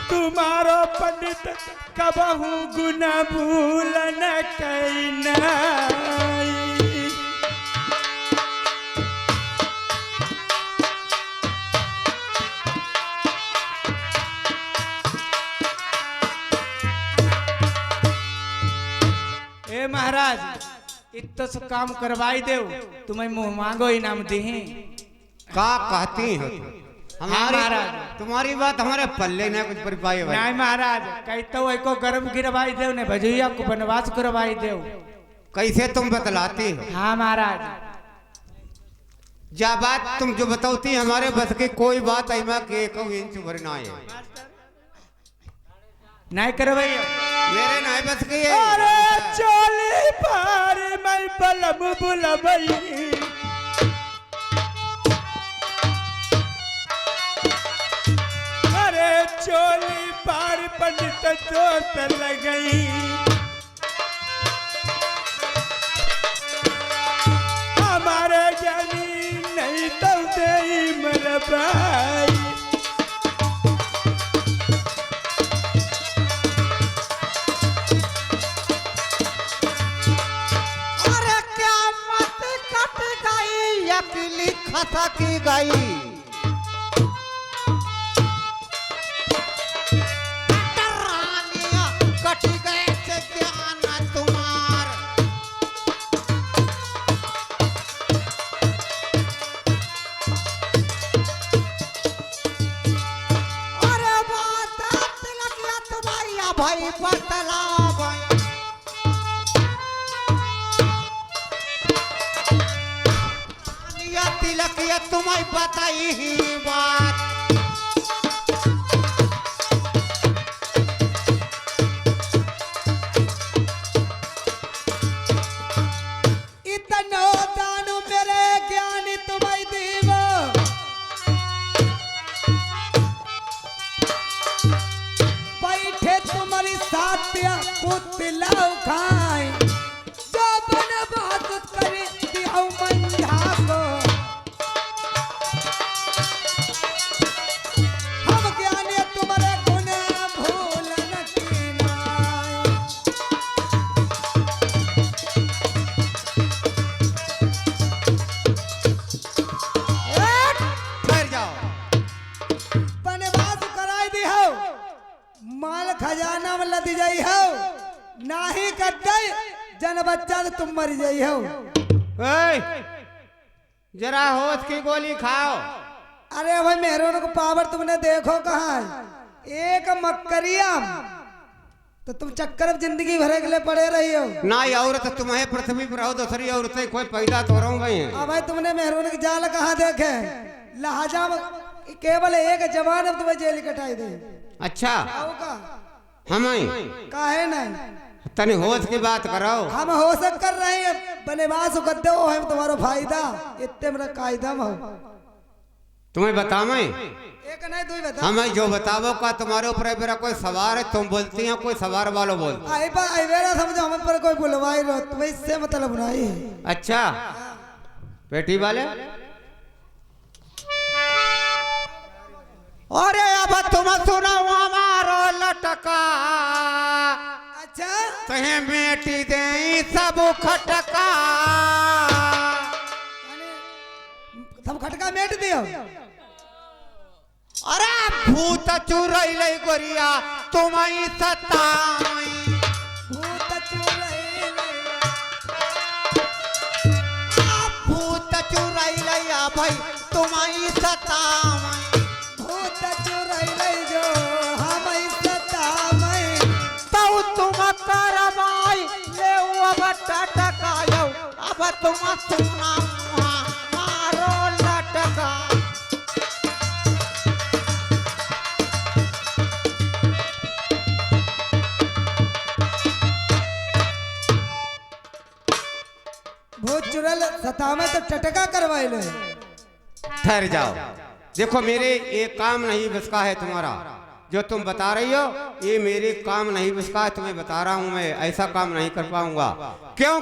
तुम्हारो पंडित कबहू गुना भूल न कैना। ए महाराज, इतना सब काम करवाई दे, तुम्हें मुंह मांगो इनाम दी। का कहती हो हमारी? महाराज, तुम्हारी बात हमारे पल्ले न कुछ पर पाई भाई। नहीं महाराज, कहते हो एको गर्म गिरवाई देव ने, भजैया को बनवास करवाई देव। कैसे तुम बतलाती हो? हाँ महाराज, जा बात तुम जो बताती हमारे बस की कोई बात ऐमा के को इंच भर ना है। नहीं करवाइयो। मेरे नहीं बस की है। अरे चोली पार मैं बलम बुलबई, अरे चोली पार पंडित दोस्त लगई, खसा की गई। रानिया कट गए से ध्यान तुम्हार। अरे बात तिलकिया तुम्हारी भाई बतला भाई। तिलकिया तुम्हें बताई ही बात। इतनो दानो मेरे ज्ञानी तुम्हें देव। बैठे तुम्हारी सात्या पुतला खाए जो बन बात करे दियो मंझा को। हम ज्ञानी तुम्हारे गुण भूलन की नाय। ठहर जाओ। बनवास कराई दी हो, माल खजाना में लद जाई हो, नाही करते जन बच्चा तो तुम मर जाई हो। ए, जरा होश की गोली खाओ। अरे भाई मेहरून को पावर तुमने देखो कहाँ है? एक मक्करिया तो तुम चक्कर में जिंदगी भरे के लिए पड़े रही हो। ना ये औरत तुम्हें पृथ्वी पर हो, दूसरी औरत कोई पैदा तो रहा भाई। अब भाई तुमने मेहरून की जाल कहाँ देखे? लहाजा में केवल एक जवान अब तुम्हें जेल कटाई दे। अच्छा आओ का हमें काहे नहीं? तनी होश की बात करो। हम हो सक कर रहे हैं बनेवास कर दो है तुम्हारा फायदा इतने मेरा कायदा में हो। तुम्हें बतावे एक नहीं दो ही बता। हमें जो बतावो का तुम्हारे ऊपर मेरा कोई सवार है, तुम बोलती हो कोई सवार वालों बोल। आई पर आई वेरा समझो हम पर कोई बुलवाई रो तुम्हें इससे मतलब नहीं है। अच्छा बेटी वाले अरे अब तुम सुनो हमारो लटका। अच्छा तहे बेटी दे सब खटका। सब खटका मेट दियो। अरे भूत चुरई ले गोरिया तुम्हारी सताई। भूत चुरैले भूत चुरई ले भाई तुम्हारी सताई। भूत चुरैले जो हम सतामई तो तुम करवाई ले अब टटकायो। अब तुम सुना मारो लटका। भूत चुरैल सतामे तो टटका करवाई ले। ठहर जाओ। देखो मेरे ये काम नहीं बस का है तुम्हारा जो तुम बता रही हो। ये मेरे काम नहीं बस का है, तुम्हें बता रहा हूँ मैं ऐसा काम नहीं कर पाऊंगा। क्यों?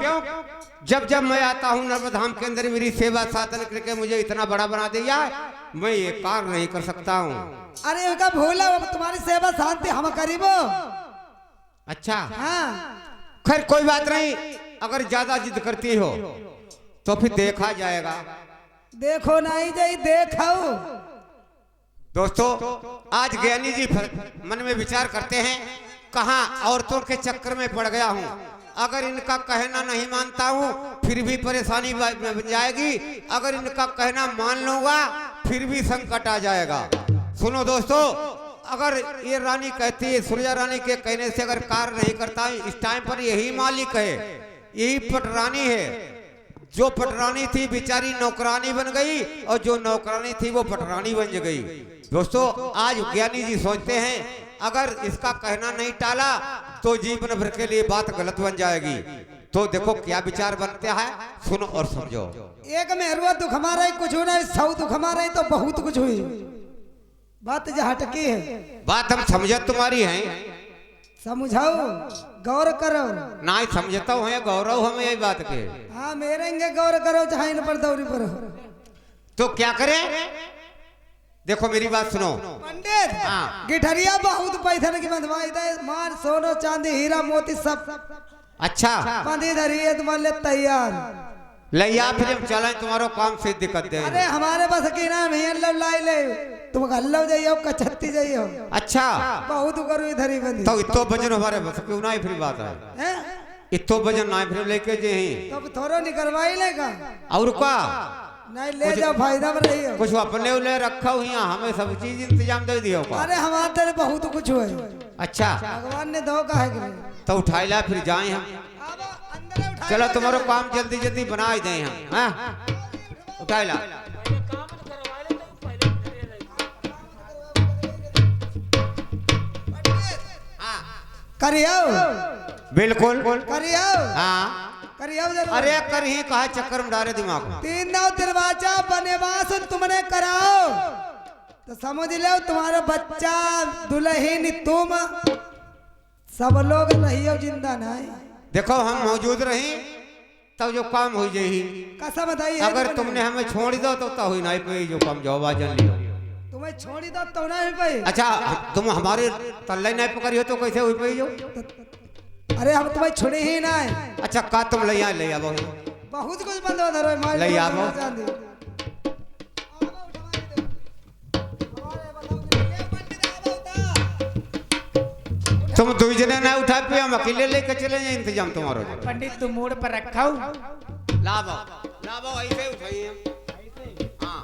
जब जब मैं आता हूँ नर्मधाम के अंदर मेरी सेवा साधन करके मुझे इतना बड़ा बना दिया है, मैं ये कार्य नहीं कर सकता हूँ। अरे उनका भूला वो तुम्हारी सेवा शांति हम करीबो। अच्छा हाँ खैर कोई बात नहीं। अगर ज्यादा जिद करती हो तो फिर देखा जाएगा। देखो नहीं जाई देखो। दोस्तों आज ज्ञानी जी मन में विचार करते हैं कहाँ औरतों के चक्कर में पड़ गया हूँ। अगर इनका कहना नहीं मानता हूँ फिर भी परेशानी बन जाएगी, अगर इनका कहना मान लूंगा फिर भी संकट आ जाएगा। सुनो दोस्तों, अगर ये रानी कहती है, सूर्या रानी के कहने से अगर कार्य नहीं करता इस टाइम पर यही मालिक है, यही पटरानी है। जो पटरानी थी बेचारी नौकरानी बन गई और जो नौकरानी थी वो पटरानी बन गई। दोस्तों आज ज्ञानी जी सोचते हैं अगर इसका कहना नहीं टाला तो जीवन भर के लिए बात गलत बन जाएगी। तो देखो क्या विचार बनता है, सुनो और समझो। एक में हरुआ दुख हमारा ही कुछ होना है, 100 दुख हमारा ही तो बहुत कुछ हुई। बात जहाँ टकी है बात हम समझत तुम्हारी है, समझाओ गौर करो। ना ही समझता हूँ गौरव हमें यही बात के। हाँ मेरेंगे गौर करो चाहे इन पर दौरी पर हो। तो क्या करें? देखो मेरी बात सुनो पंडित। हाँ। गिठरिया बहुत पैसा की बंधवाई दे, मान सोनो चांदी हीरा मोती सब अच्छा बंधी धरी है तुम्हारे लिए तैयार। लैया फिर चले तुम्हारो काम से दिक्कत दे। अरे हमारे बस की नाम है अल्लाह लाई ले तुम अल्लाह जाइयो कछत्ती जाइयो। अच्छा बहुत करो इधर ही बंदी तो इतो वजन हमारे बस क्यों ना फिर बात है हैं इतो वजन ना फिर लेके जे ही तब थोड़ो नहीं करवाई लेगा और का नहीं ले जाओ फायदा में रहियो। कुछ अपने उले रखा हुई हमें सब चीज इंतजाम दे दियो का। अरे हमारे तेरे बहुत कुछ हुए अच्छा भगवान ने दो कहा कि नहीं। तो उठाइला फिर जाए हम। अब अंदर उठा चलो तुम्हारो काम जल्दी जल्दी बना ही दें हम हाँ उठाइला। पहले काम तो करवा ले तो पहले करियो बिल्कुल करियो हाँ करियो जरूर। अरे कर ही कहा चक्कर में डाले दिमाग में। 3 नौ दरवाजा बनेवास तुमने कराओ तो समझ लो तुम्हारा बच्चा दुल्हन तुम सब लोग रहियो जिंदा नहीं। देखो हम मौजूद रही तब जो काम हो जाही। कसम बताइए अगर तुमने हमें छोड़ दो तो हुई नहीं पे जो काम जवाब जन लियो। तुम्हें छोड़ी दो तो नहीं भाई। अच्छा तुम हमारे तल्ले नहीं पकड़ी हो तो कैसे हुई पे जो। अरे हम तुम्हें छोड़े ही नहीं। अच्छा का तुम ले आओ बहुत कुछ बंद हो धरो माल ले आओ। तुम दो जने ना उठा पे हम अकेले लेके चले जाए इंतजाम तुम्हारा। पंडित तुम मोड़ पर रखा लाभो ऐसे उठाइए हाँ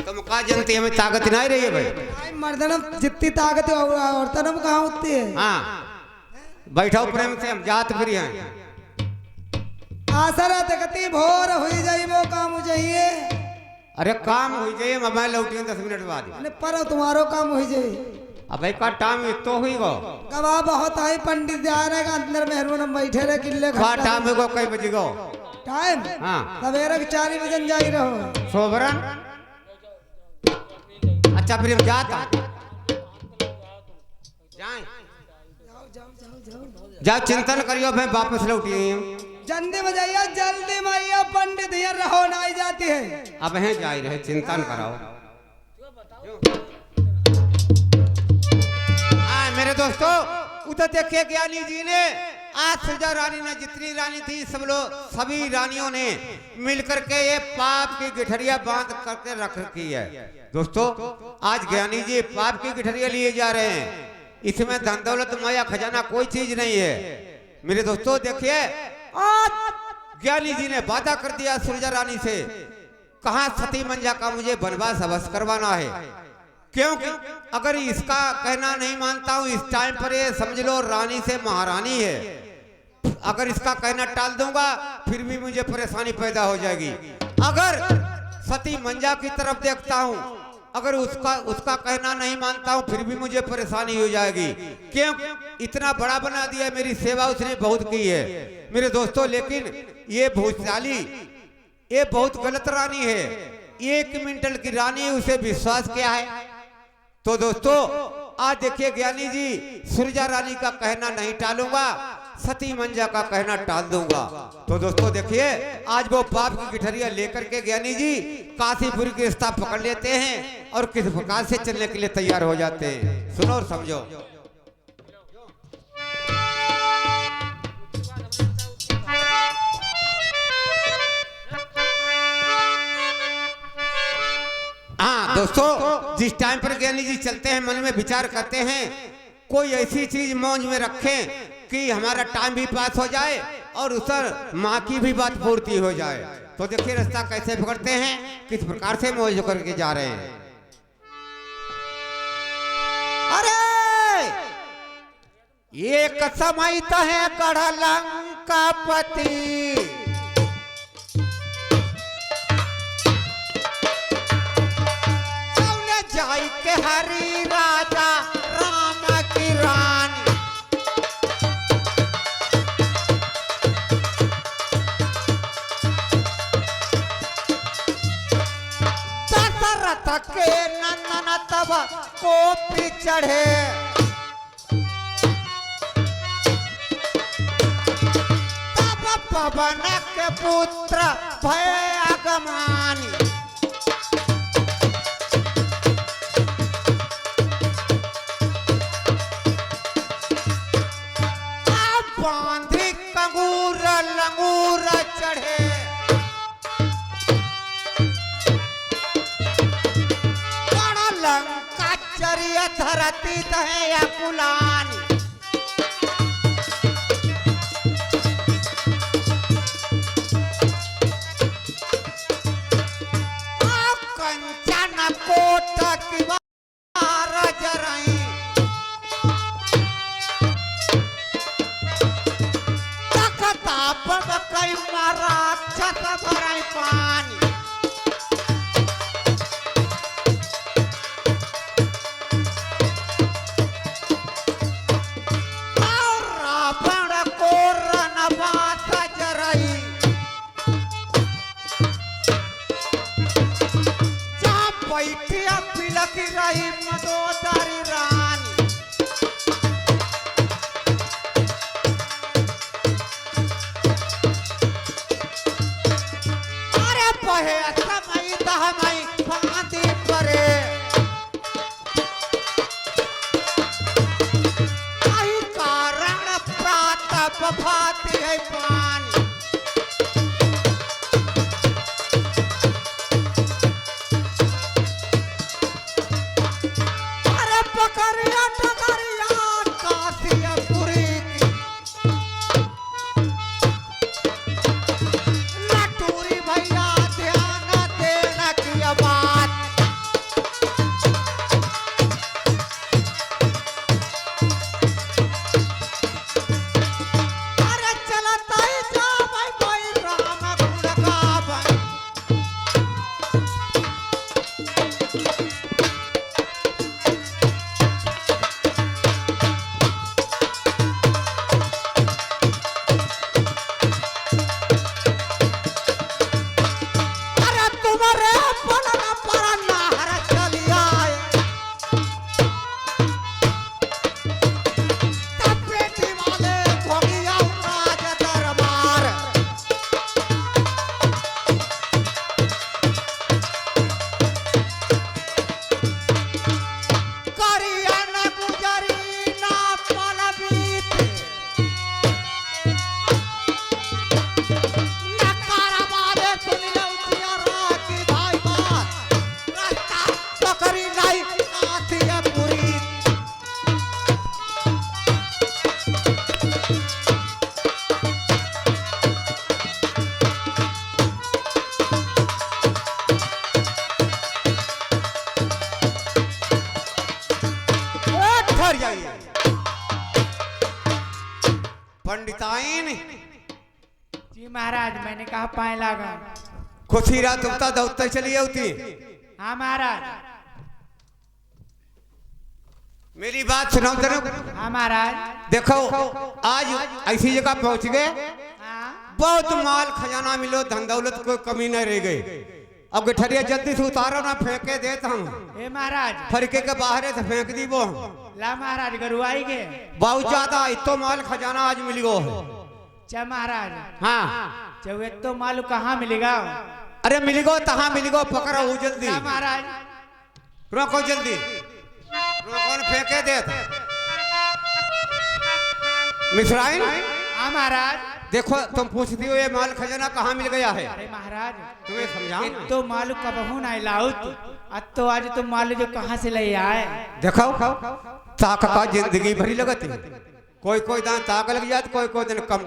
तुम का जनती हमें ताकत नहीं रही है भाई। मर्दनम जितनी ताकत है औरतनम कहाँ होती है। हाँ बैठो प्रेम से हम जात फिर हैं। आसरा तकती भोर हुई जाई वो काम हो जाइए। अरे काम हो जाए मैं लौटी 10 मिनट बाद। पर तुम्हारो काम हो जाए। अब भाई का टाइम तो हुई गो गवाह बहुत आई पंडित जा रहे अंदर मेहरून हम बैठे रहे किले का टाइम को कई बजे गो टाइम हाँ सवेरे के 4 बजे जाई रहो सोबरन। अच्छा फिर हम जाता जाए जाओ चिंतन करियो भाई वापस लौटी जल्दी बजाइए जल्दी माइया पंडित ये रहो ना आई जाती है। अब है जा रहे चिंतन कराओ। मेरे दोस्तों उधर देखिए ज्ञानी जी ने आज सुजा रानी ने जितनी रानी थी सभी रानियों ने मिलकर के ये पाप की गिठरिया बांध करके रख रखी है। दोस्तों आज ज्ञानी जी पाप की गिठरिया लिए जा रहे हैं। इसमें धन दौलत माया खजाना कोई चीज नहीं है। मेरे दोस्तों देखिए आज ज्ञानी जी ने वादा कर दिया सुरजा रानी से कहा सती मंजा का मुझे वनवास अवश्य करवाना है। क्योंकि अगर इसका कहना नहीं मानता हूं इस टाइम पर ये समझ लो रानी से महारानी है। अगर इसका कहना टाल दूंगा फिर भी मुझे परेशानी पैदा हो जाएगी। अगर सती मंजा की तरफ देखता हूं अगर उसका कहना नहीं मानता हूं फिर भी मुझे परेशानी हो जाएगी। क्यों इतना बड़ा बना दिया मेरी सेवा उसने बहुत की है। मेरे दोस्तों लेकिन ये भूतशाली ये बहुत गलत रानी है। 1 क्विंटल की रानी उसे विश्वास क्या है। तो दोस्तों आज देखिए ज्ञानी जी सुरजा रानी का कहना नहीं टालूंगा सती मंजा का कहना टाल दूंगा। तो दोस्तों देखिए आज वो पाप की गिठरिया लेकर के ज्ञानी जी काशीपुर की रास्ता पकड़ लेते हैं और किस प्रकार से चलने के लिए तैयार हो जाते हैं। सुनो और समझो। हाँ दोस्तों जिस टाइम पर ज्ञानी जी चलते हैं मन में विचार करते हैं कोई ऐसी चीज मौज में रखें कि हमारा टाइम भी पास हो जाए और उस माँ की भी बात पूर्ति हो जाए। तो देखिए रास्ता कैसे पकड़ते हैं किस प्रकार से मौज करके जा रहे हैं। अरे एक समय तो है गढ़ लंकापति जाई के हरि राजा राम की रानी दशरथ के नंदन तब कोपी चढ़े तब पवन के पुत्र भय अगमानी बांधी कंगूर लंगूर चढ़े धरती तहे या कुलानी कंचन कोट की बारज रही तखता पग कई मारा छत भराई पानी और रावण को रणवास जरई बैठिया पिलक रही मदोदरी रानी अरे पहे समय दहमई फांदी परे आई कारण प्रात बफाती है पानी पकड़िया टकरिया कासिया पुरी लटूरी भैया ध्यान देना की बात अरे चलता ही जा भाई राम गुण गावन पंडिताइन जी महाराज मैंने कहा पाए लागा। खुशी रात उगता दौड़ते चली होती। हाँ महाराज। मेरी बात सुनो जरा। हाँ महाराज। देखो आज ऐसी जगह पहुंच गए, हाँ। बहुत माल खजाना मिलो, धन दौलत कोई कमी नहीं रह गई। अब गठरिया जल्दी से उतारो ना, फेंके देता हूँ। ए महाराज फरके के बाहर से फेंक दी वो। ला महाराज गरुआई के बहुत ज्यादा इतो माल खजाना आज मिल गो है। चा महाराज। हाँ जब तो मालूम कहाँ मिलेगा? अरे मिल गो तहाँ मिल गो, पकड़ो जल्दी। महाराज रोको जल्दी, रोको फेंके दे। मिश्राइन। हाँ महाराज। देखो तुम पूछती हो ये माल खजाना कहाँ मिल गया है। अरे महाराज तुम्हें समझाऊं ना। तो मालूम कब हूँ ना लाउत, अब तो आज तुम मालूम जो कहाँ से ले आए। देखो ताक का जिंदगी भरी लगती है, कोई कोई दान ताक लग जात, कोई कोई दिन कम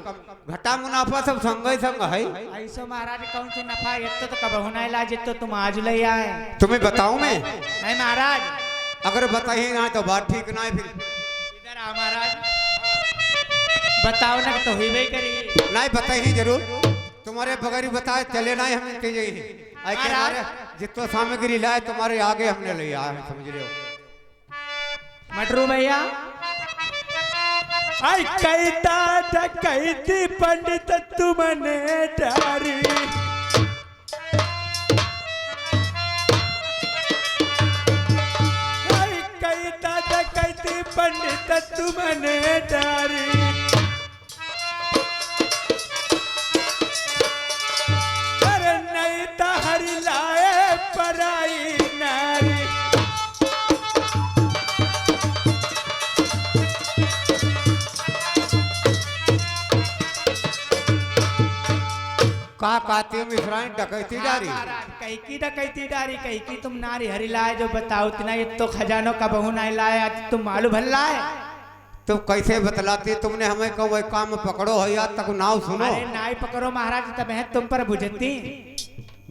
घटा मुनाफा सब संग ही संग है। ऐसो महाराज कौन सी नफा ये तो कब हूँ ना इलाज, तो तुम आज ले आए। तुम्हें बताऊं मैं? नहीं महाराज। अगर बताइए ना तो बात ठीक ना है। फिर इधर आ महाराज, बताओ ना तो ही वही करी। नहीं बताइए जरूर, तुम्हारे बगैर ही बताए चले ना हम जितना सामग्री लाए तुम्हारे आगे हमने ले आया है, समझ रहे हो। मटरू भैया आई कहता कहती पंडित तुमने डारी, आई कहता कहती पंडित तुमने डारी, अरे नहीं तो हरि लाए पराई नारी। का कहती हूँ मिश्राइन डकैती डारी? कहीं की डकैती डारी, कहीं की तुम नारी हरी लाए जो बताओ इतना, ये तो खजानों का बहू नहीं लाए, आज तुम मालूम भल लाए। तुम कैसे बतलाती? तुमने हमें कहो वही काम पकड़ो है या तक नाव सुनो। अरे नाई पकड़ो महाराज, तब है तुम पर बुझती।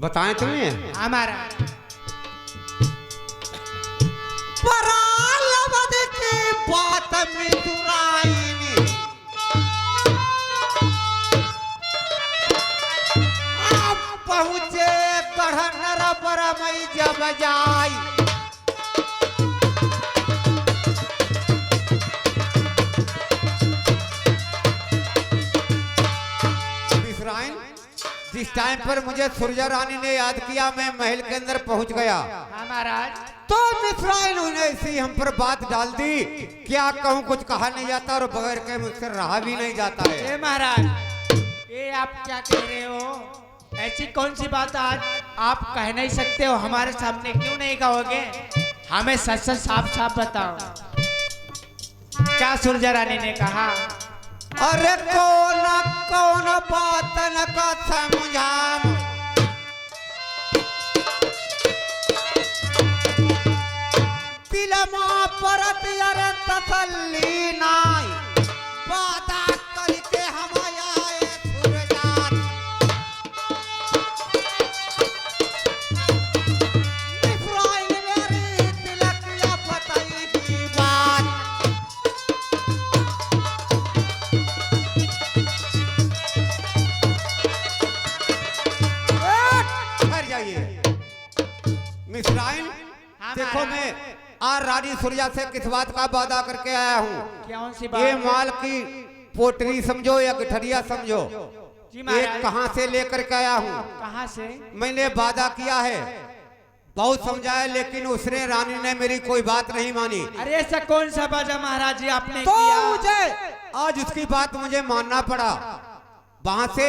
बताएं तुम्हें? हमारा परालवद की बात मिथुराइनी, आप पहुँचे गढ़नर पर मई जब जाई, जिस टाइम पर मुझे सुरजा रानी ने याद किया मैं महल के अंदर पहुंच गया महाराज, तो मिश्राइन ने ऐसी हम पर बात डाल दी, क्या कहूँ कुछ कहा नहीं जाता और बगैर के मुझसे रहा भी नहीं जाता है। ए महाराज, ये आप क्या कह रहे हो? ऐसी कौन सी बात आज आप कह नहीं सकते हो? हमारे सामने क्यों नहीं कहोगे? हमें सच सच साफ साफ बताओ, क्या सुरजा रानी ने कहा? अरे कौन कौन बात न का समझाम, दिलमा परत अरे तसल्ली नाई, वादा करके हम आए सुरजान, मिश्राइन मेरी तिलकिया बताई की बात। मिश्राइन देखो, मैं आज रानी सुरजा से किस बात का वादा करके आया हूँ। कौन सी बात? ये माल की पोटरी समझो या गठरिया समझो, जी ये महाराज, कहाँ से लेकर के आया हूँ। कहाँ से? मैंने वादा किया है, बहुत समझाया, लेकिन उसने रानी ने मेरी कोई बात नहीं मानी। अरे ऐसा कौन सा बाजा महाराज जी आपने तो किया? मुझे आज उसकी बात मुझे मानना पड़ा। वहां से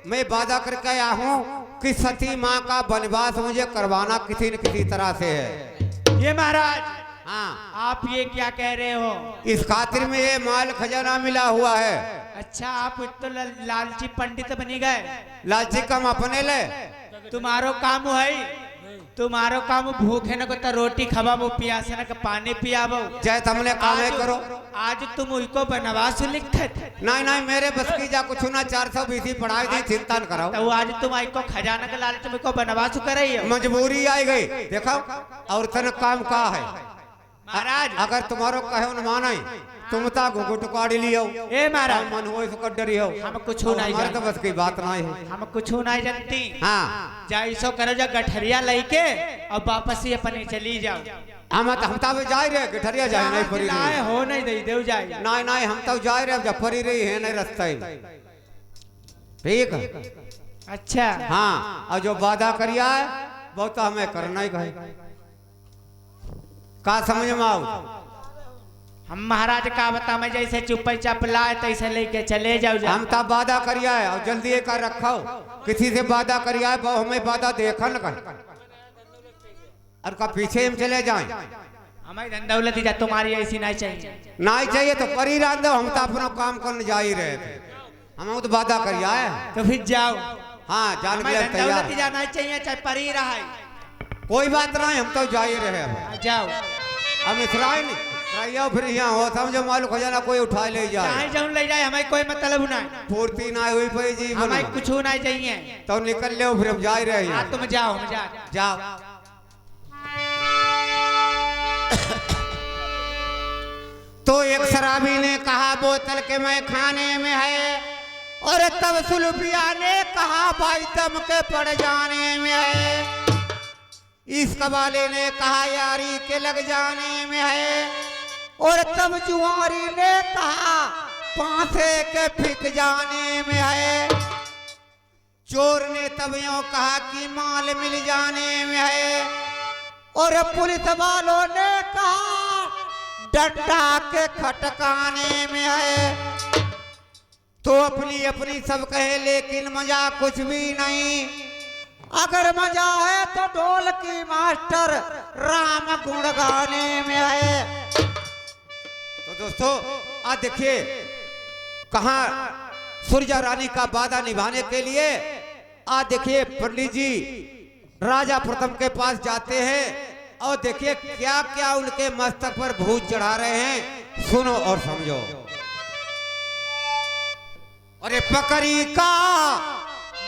मैं वादा करके आया हूँ कि सती माँ का वनवास मुझे करवाना किसी न किसी तरह से है। ये महाराज, हाँ, आप ये क्या कह रहे हो? इस खातिर में ये माल खजाना मिला हुआ है। अच्छा, आप तो लालची पंडित बनी गए। लालची कम अपने ले, तुम्हारो काम है, तुम्हारो काम भूखे न को रोटी खवाबो, प्यासे न को पानी पियाबो। जय तुमने काम है करो। आज तुम उनको बनवास लिखे थे, नहीं नहीं, मेरे बस की जा कुछ ना 420 पढ़ाई दी, चिंता न कराओ। तो आज तुम को खजाना के लालच में को बनवास कर रही हो। मजबूरी आई गई, देखो और तन काम का है महाराज। अगर तुम्हारो कहे न माने तुम ता घुघुट काढ़ लियो, ए महाराज, मन हो इसको डरी हो, हम कुछ नहीं हमारे तो बस की बात नहीं है। हम कुछ नहीं जानती। हाँ, जैसो करो, जा गठरिया लेके और वापस ही अपने चली जाओ। हम तो जाए रहे गठरिया जाए नहीं पड़ी लाए हो नहीं दे देव जाए। नहीं नहीं, हम तो जाए रहे, जब पड़ी रही है नहीं रास्ते में, ठीक है। अच्छा, हाँ, और जो वादा करिया है वो तो हमें करना ही कहे, का समझ में आओ। हम महाराज का बता, मैं जैसे चुप्पे चाप लाए तैसे लेके चले जाओ। हम तब वादा करिया है और जल्दी एक रखो, किसी से वादा करिया है वो हमें वादा देखा न कर, और का पीछे हम चले जाएं। हमारी धन दौलत ही जा, तुम्हारी ऐसी नहीं चाहिए। नहीं चाहिए तो कर ही रहा दो, हम तो अपना काम करने जा ही रहे थे, हम तो वादा करिया है। तो फिर जाओ। हाँ, जान हमारी के धन तैयार, दौलत ही जाना चाहिए, चाहे परी रहा है। कोई बात नहीं, हम तो जा ही रहे हैं। जाओ, अब मिश्राइन रहियो, फिर यहाँ हो समझो मालूम खजाना कोई उठा ले जाए, चाहे जाऊं ले जाए, हमें कोई मतलब नहीं। पूर्ति ना हुई पाई जी, हमें कुछ नहीं चाहिए। तो निकल ले, फिर हम जा ही रहे हाँ, हैं। तुम जाओ, हम जा। जाओ। तो एक शराबी ने कहा बोतल के मैं खाने में है, और तब सुल्फिया ने कहा भाई दम के पड़ जाने में है। इस कबाले ने कहा यारी के लग जाने में है, और तब जुआरी ने कहा पांसे के फिक जाने में है। चोर ने तब यूं कहा कि माल मिल जाने में है, और पुलिस वालों ने कहा डंडा के खटकाने में है। तो अपनी अपनी सब कहे, लेकिन मजा कुछ भी नहीं, अगर मजा है तो ढोल की मास्टर राम गुण गाने में है। तो दोस्तों आज देखिए, कहाँ सुरजा रानी का वादा निभाने के लिए आज देखिए पंडित जी राजा प्रथम के पास जाते हैं और देखिए क्या क्या उनके मस्तक पर भूत चढ़ा रहे हैं, सुनो और समझो। अरे पकड़ी का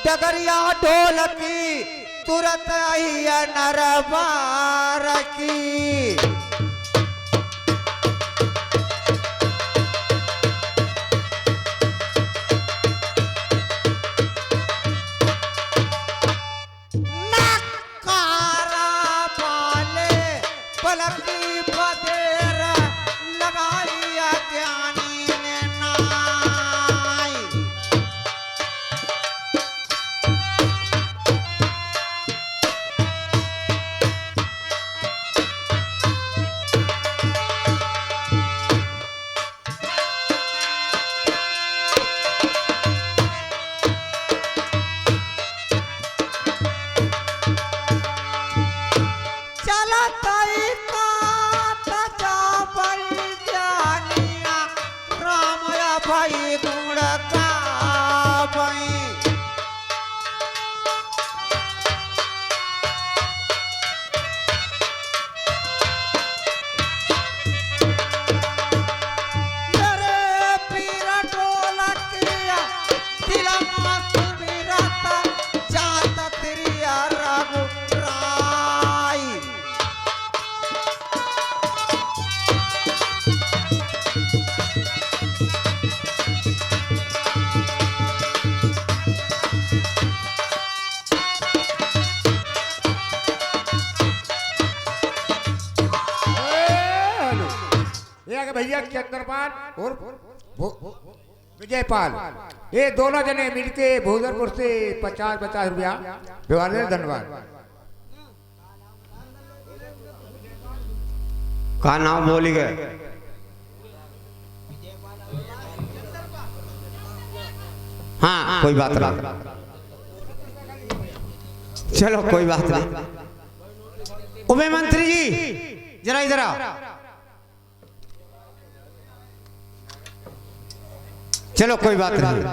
डगरिया ढोलकी तुरंत आई नरबार की। भैया चंद्रपाल और विजयपाल, ये दोनों जने मिलके भोजपुर से 50-50 रुपया व्यवहार में धन्यवाद। का नाम बोली गए? हाँ कोई बात नहीं, चलो कोई बात नहीं। उमे मंत्री जी जरा इधर आओ। चलो कोई बात नहीं।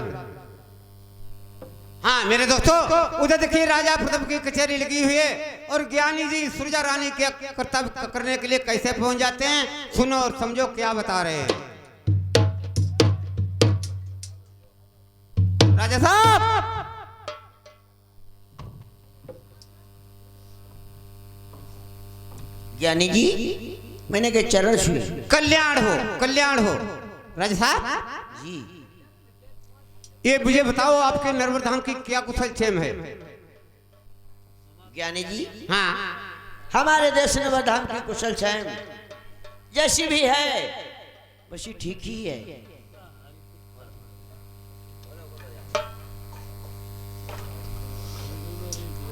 हाँ मेरे दोस्तों, उधर देखिए राजा प्रथम की कचहरी लगी हुई है और ज्ञानी जी सुरजा रानी के कर्तव्य करने के लिए कैसे पहुंच जाते हैं, सुनो और समझो क्या बता रहे हैं। राजा साहब, ज्ञानी जी मैंने के चरण छुए। कल्याण हो, कल्याण हो। राजा साहब जी, ये मुझे बताओ आपके नर्मदा धाम की क्या कुशल क्षेम है? ज्ञानी जी हाँ हमारे देश नर्मदा धाम की कुशल क्षेम जैसी भी है वैसी ठीक ही है।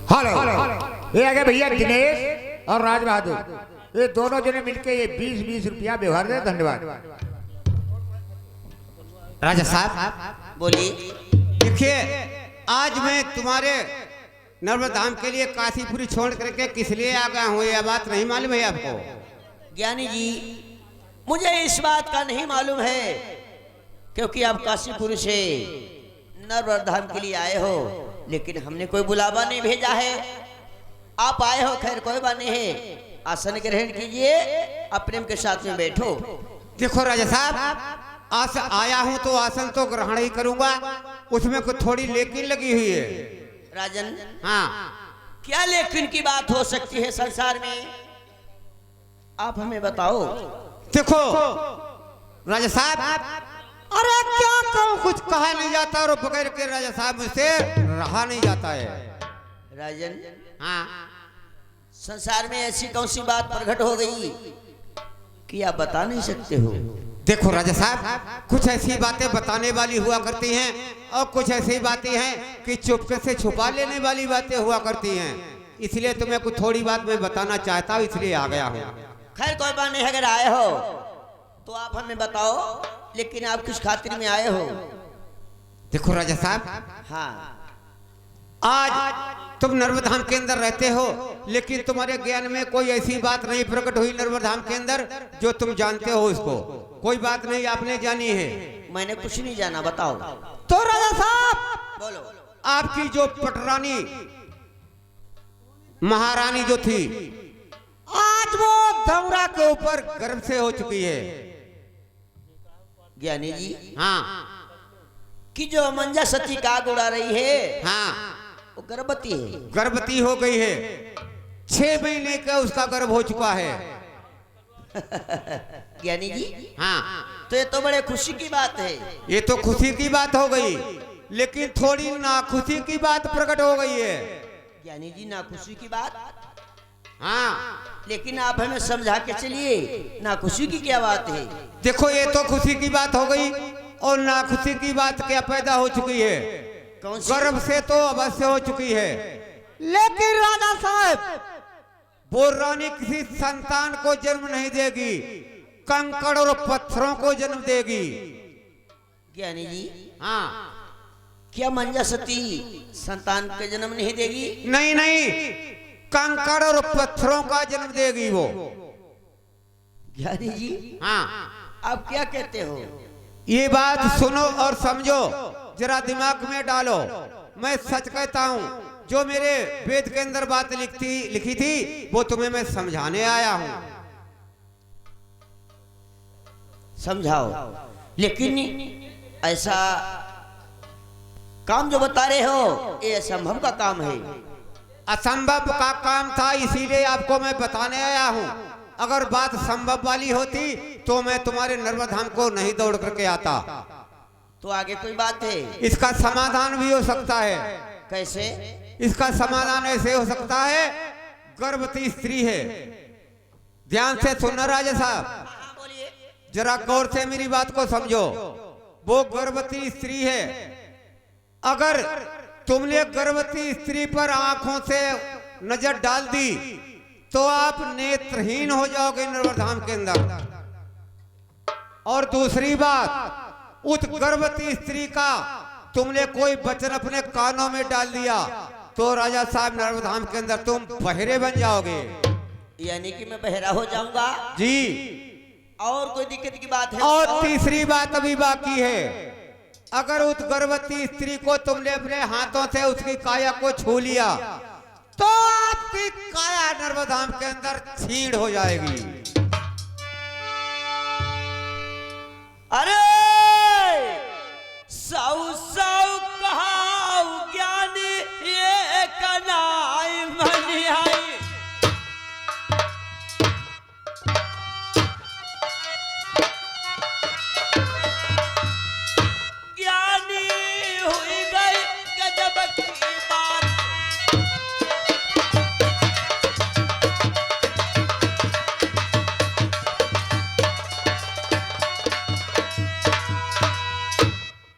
हेलो, ये आ गए भैया दिनेश और राज बहादुर, ये दोनों जने मिलके ये 20-20 रुपया व्यवहार दे, धन्यवाद। राजा साहब बोलिए। देखिए आज मैं तुम्हारे नर्मदा धाम के लिए काशीपुरी छोड़ करके किस लिए आ गया हूँ, यह बात नहीं मालूम है आपको? ज्ञानी जी मुझे इस बात का नहीं मालूम है, क्योंकि आप काशीपुर से नर्मदा धाम के लिए आए हो, लेकिन हमने कोई बुलावा नहीं भेजा है। आप आए हो, खैर कोई बात नहीं है। आसन ग्रहण कीजिए, आप प्रेम के साथ में बैठो। देखो राजा साहब, आया हूँ तो आसन तो ग्रहण ही करूंगा, उसमें कुछ थोड़ी लेकिन लगी हुई है। राजन हाँ क्या लेकिन की बात हो सकती है संसार में, आप हमें बताओ। देखो राजा साहब, अरे क्या कहूँ, कुछ कहा नहीं जाता और बगैर के राजा साहब मुझसे रहा नहीं जाता है। राजन हाँ संसार में ऐसी कौन सी बात प्रकट हो गई कि आप बता नहीं सकते हो? देखो राजा साहब, कुछ ऐसी बातें बताने वाली हुआ करती हैं और कुछ ऐसी बातें हैं कि चुपके से छुपा लेने वाली बातें हुआ करती हैं, इसलिए तुम्हें कुछ थोड़ी बात मैं बताना चाहता हूँ, इसलिए आ गया हूँ। खैर कोई बात नहीं, अगर आए हो तो आप हमें बताओ, लेकिन आप किस खातिर में आए हो? देखो राजा साहब, हाँ आज तुम नर्मदा धाम के अंदर रहते हो, लेकिन तुम्हारे ज्ञान में कोई ऐसी बात नहीं प्रकट हुई नर्मदा धाम के अंदर जो तुम जानते हो उसको। कोई बात नहीं आपने जानी है? मैंने कुछ नहीं जाना, बताओ। तो राजा साहब बोलो। आपकी जो पटरानी महारानी जो थी, आज वो धौरा के ऊपर गर्व से हो चुकी है। ज्ञानी जी, हाँ कि जो मंजा सती का आग उड़ा रही है, हाँ, वो गर्भवती है। गर्भवती हो गई है, 6 महीने का उसका गर्भ हो चुका है। ज्ञानी जी, हाँ, तो ये तो बड़े खुशी की बात है। ये तो खुशी की बात हो गई, लेकिन थोड़ी नाखुशी की बात प्रकट हो गई है। ज्ञानी जी, ना खुशी की बात, हाँ, लेकिन आप हमें समझा के चलिए, ना खुशी की क्या बात है? देखो ये तो खुशी की बात हो गई और नाखुशी की बात क्या पैदा हो चुकी है। कौन सी? गर्भ से तो अवश्य हो चुकी है, लेकिन राजा साहब वो रानी किसी संतान को जन्म नहीं देगी, कंकड़ और पत्थरों को जन्म देगी। ज्ञानी जी, हाँ, क्या मंजा सती संतान के जन्म नहीं देगी? नहीं नहीं, कंकड़ और पत्थरों का जन्म देगी वो। ज्ञानी जी, हाँ, आप क्या कहते हो? ये बात सुनो और समझो, जरा दिमाग में डालो। मैं सच कहता हूँ, जो मेरे वेद के अंदर बात लिखी थी वो तुम्हें मैं समझाने आया हूँ। समझाओ, लेकिन ऐसा काम जो बता रहे हो ये असंभव का काम है। असंभव का काम था, इसीलिए आपको मैं बताने आया हूँ। अगर बात संभव वाली होती तो मैं तुम्हारे नर्मदा धाम को नहीं दौड़ करके आता। तो आगे कोई बात है? इसका समाधान भी हो सकता है। कैसे? इसका समाधान ऐसे हो सकता है, गर्भवती स्त्री है। ध्यान से सुनना राजा साहब, हाँ, बोलिए। जरा गौर से मेरी बात को समझो। वो गर्भवती स्त्री है, अगर तुमने गर्भवती स्त्री पर आंखों से नजर डाल दी तो आप नेत्रहीन हो जाओगे नर्मदा धाम के अंदर। और दूसरी बात, उस गर्भवती स्त्री का तुमने कोई वचन अपने कानों में डाल दिया तो राजा साहब नर्मदा धाम के अंदर तुम बहरे बन जाओगे। यानी कि मैं बहरा हो जाऊंगा जी। और कोई दिक्कत की बात है? और तीसरी बात अभी बाकी है, अगर उस गर्भवती स्त्री को तुमने अपने हाथों से उसकी काया को छू लिया तो आपकी काया नर्मदा धाम के अंदर छीड़ हो जाएगी। अरे सौ सौ कहाऊ ज्ञानी ये कनाई मनिहाई। ज्ञानी हुई गई गजब की बात।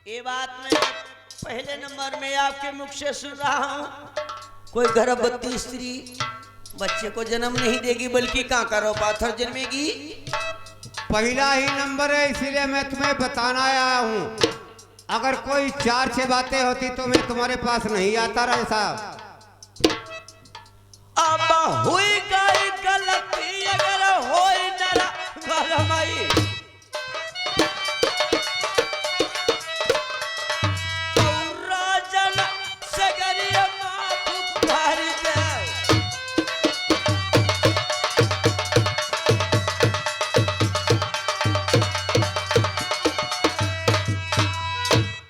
ये बात मैं पहले नंबर में आपके मुख से सुन रहा हूँ। कोई गर्भवती स्त्री बच्चे को जन्म नहीं देगी, बल्कि कांकरो पाथर जन्मेगी। पहला ही नंबर है, इसीलिए मैं तुम्हें बताना आया हूँ। अगर कोई 4-6 बातें होती तो मैं तुम्हारे पास नहीं आता राजा साहब। अब हुई गई गलती अगर होई नरा भरमई, राजन सगरिया माथु भारी दे।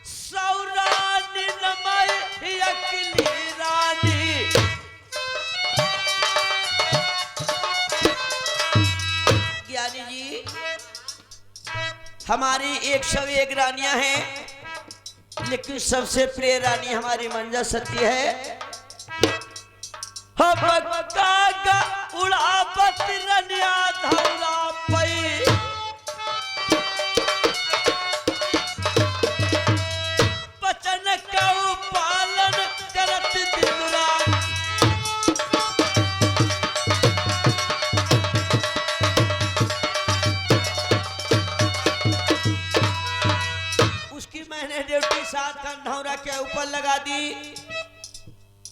सौरानी नमई अकली रानी। ज्ञानी जी, हमारी 101 रानियां हैं, लेकिन सबसे प्रिय रानी हमारी मंजा सती है। उड़ावत रनिया धौरा पई, बचन कऊ पालन करत दिन रात। उसकी मैंने ड्यूटी 7 खंडौरा के ऊपर लगा दी।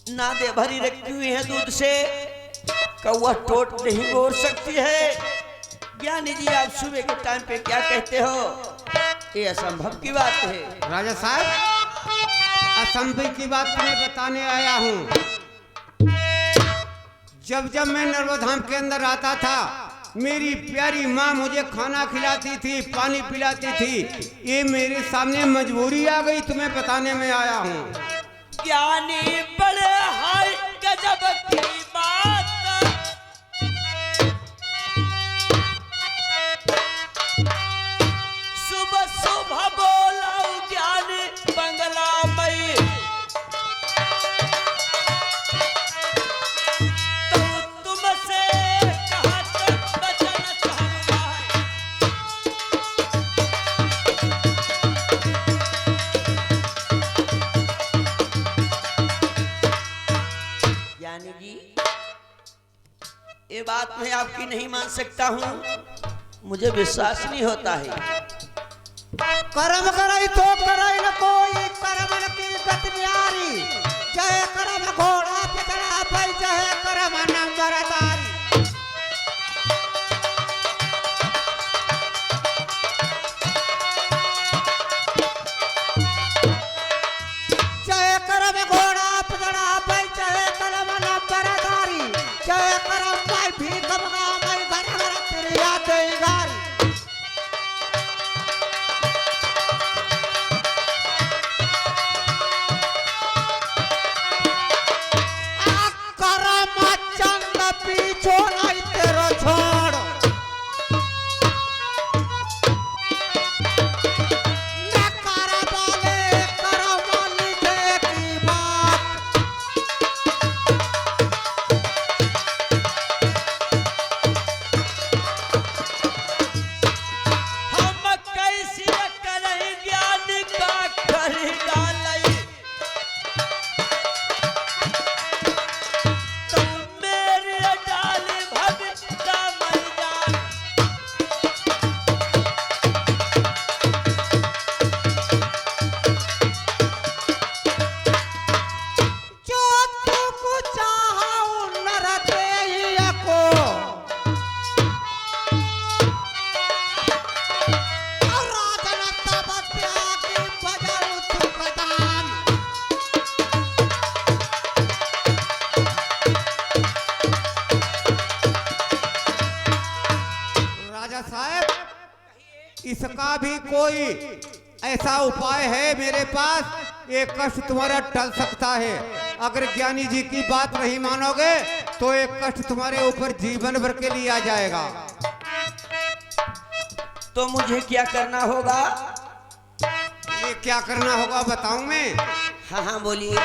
नादे भरी रखी हुई है दूध से, कौवा टोट नहीं बोल सकती है। ज्ञानी जी, आप सुबह के टाइम पे क्या कहते हो? ये असंभव की बात है। राजा साहब, असंभव की बात तुम्हें बताने आया हूँ। जब जब मैं नर्मधाम के अंदर आता था, मेरी प्यारी माँ मुझे खाना खिलाती थी, पानी पिलाती थी। ये मेरे सामने मजबूरी आ गई, तुम्हें बताने में आया हूँ। ज्ञानी बड़े हाय गजब की बात, सुबह सुबह बोला ज्ञानी बंगला मई, तो तुमसे कहा तक बचन चाहूंगा है। ज्ञानी जी, ये बात मैं आपकी नहीं मान सकता हूँ, मुझे विश्वास नहीं होता है। कर्म कराई तो कराई न कोई, कर्म न की गति न्यारी। जय कर्म घोड़ा पे चढ़ा भाई, जय कर्म नंबरदारी। जय कर्म घोड़ा पे चढ़ा भाई, जय कर्म नंबरदारी। जय कर्म भाई भीख मंगा मैं, घर घर तेरी यादें गारी। पीछो नहीं तेरो छोड़, न कर वाले कर वाली की बात। हम कैसे करें ज्ञान का कर डालई, तुम मेरे डाल भगता मर जान। जो तू चाहो नर देहिया को, और राजन तब त्यागी भजन सुखदान। राजा साहब, इसका भी कोई ऐसा उपाय है मेरे पास, ये कष्ट तुम्हारा टल सकता है। अगर ज्ञानी जी की बात नहीं मानोगे तो एक कष्ट तुम्हारे ऊपर जीवन भर के लिए आ जाएगा। तो मुझे क्या करना होगा? ये क्या करना होगा बताऊं मैं? हाँ हाँ बोलिए।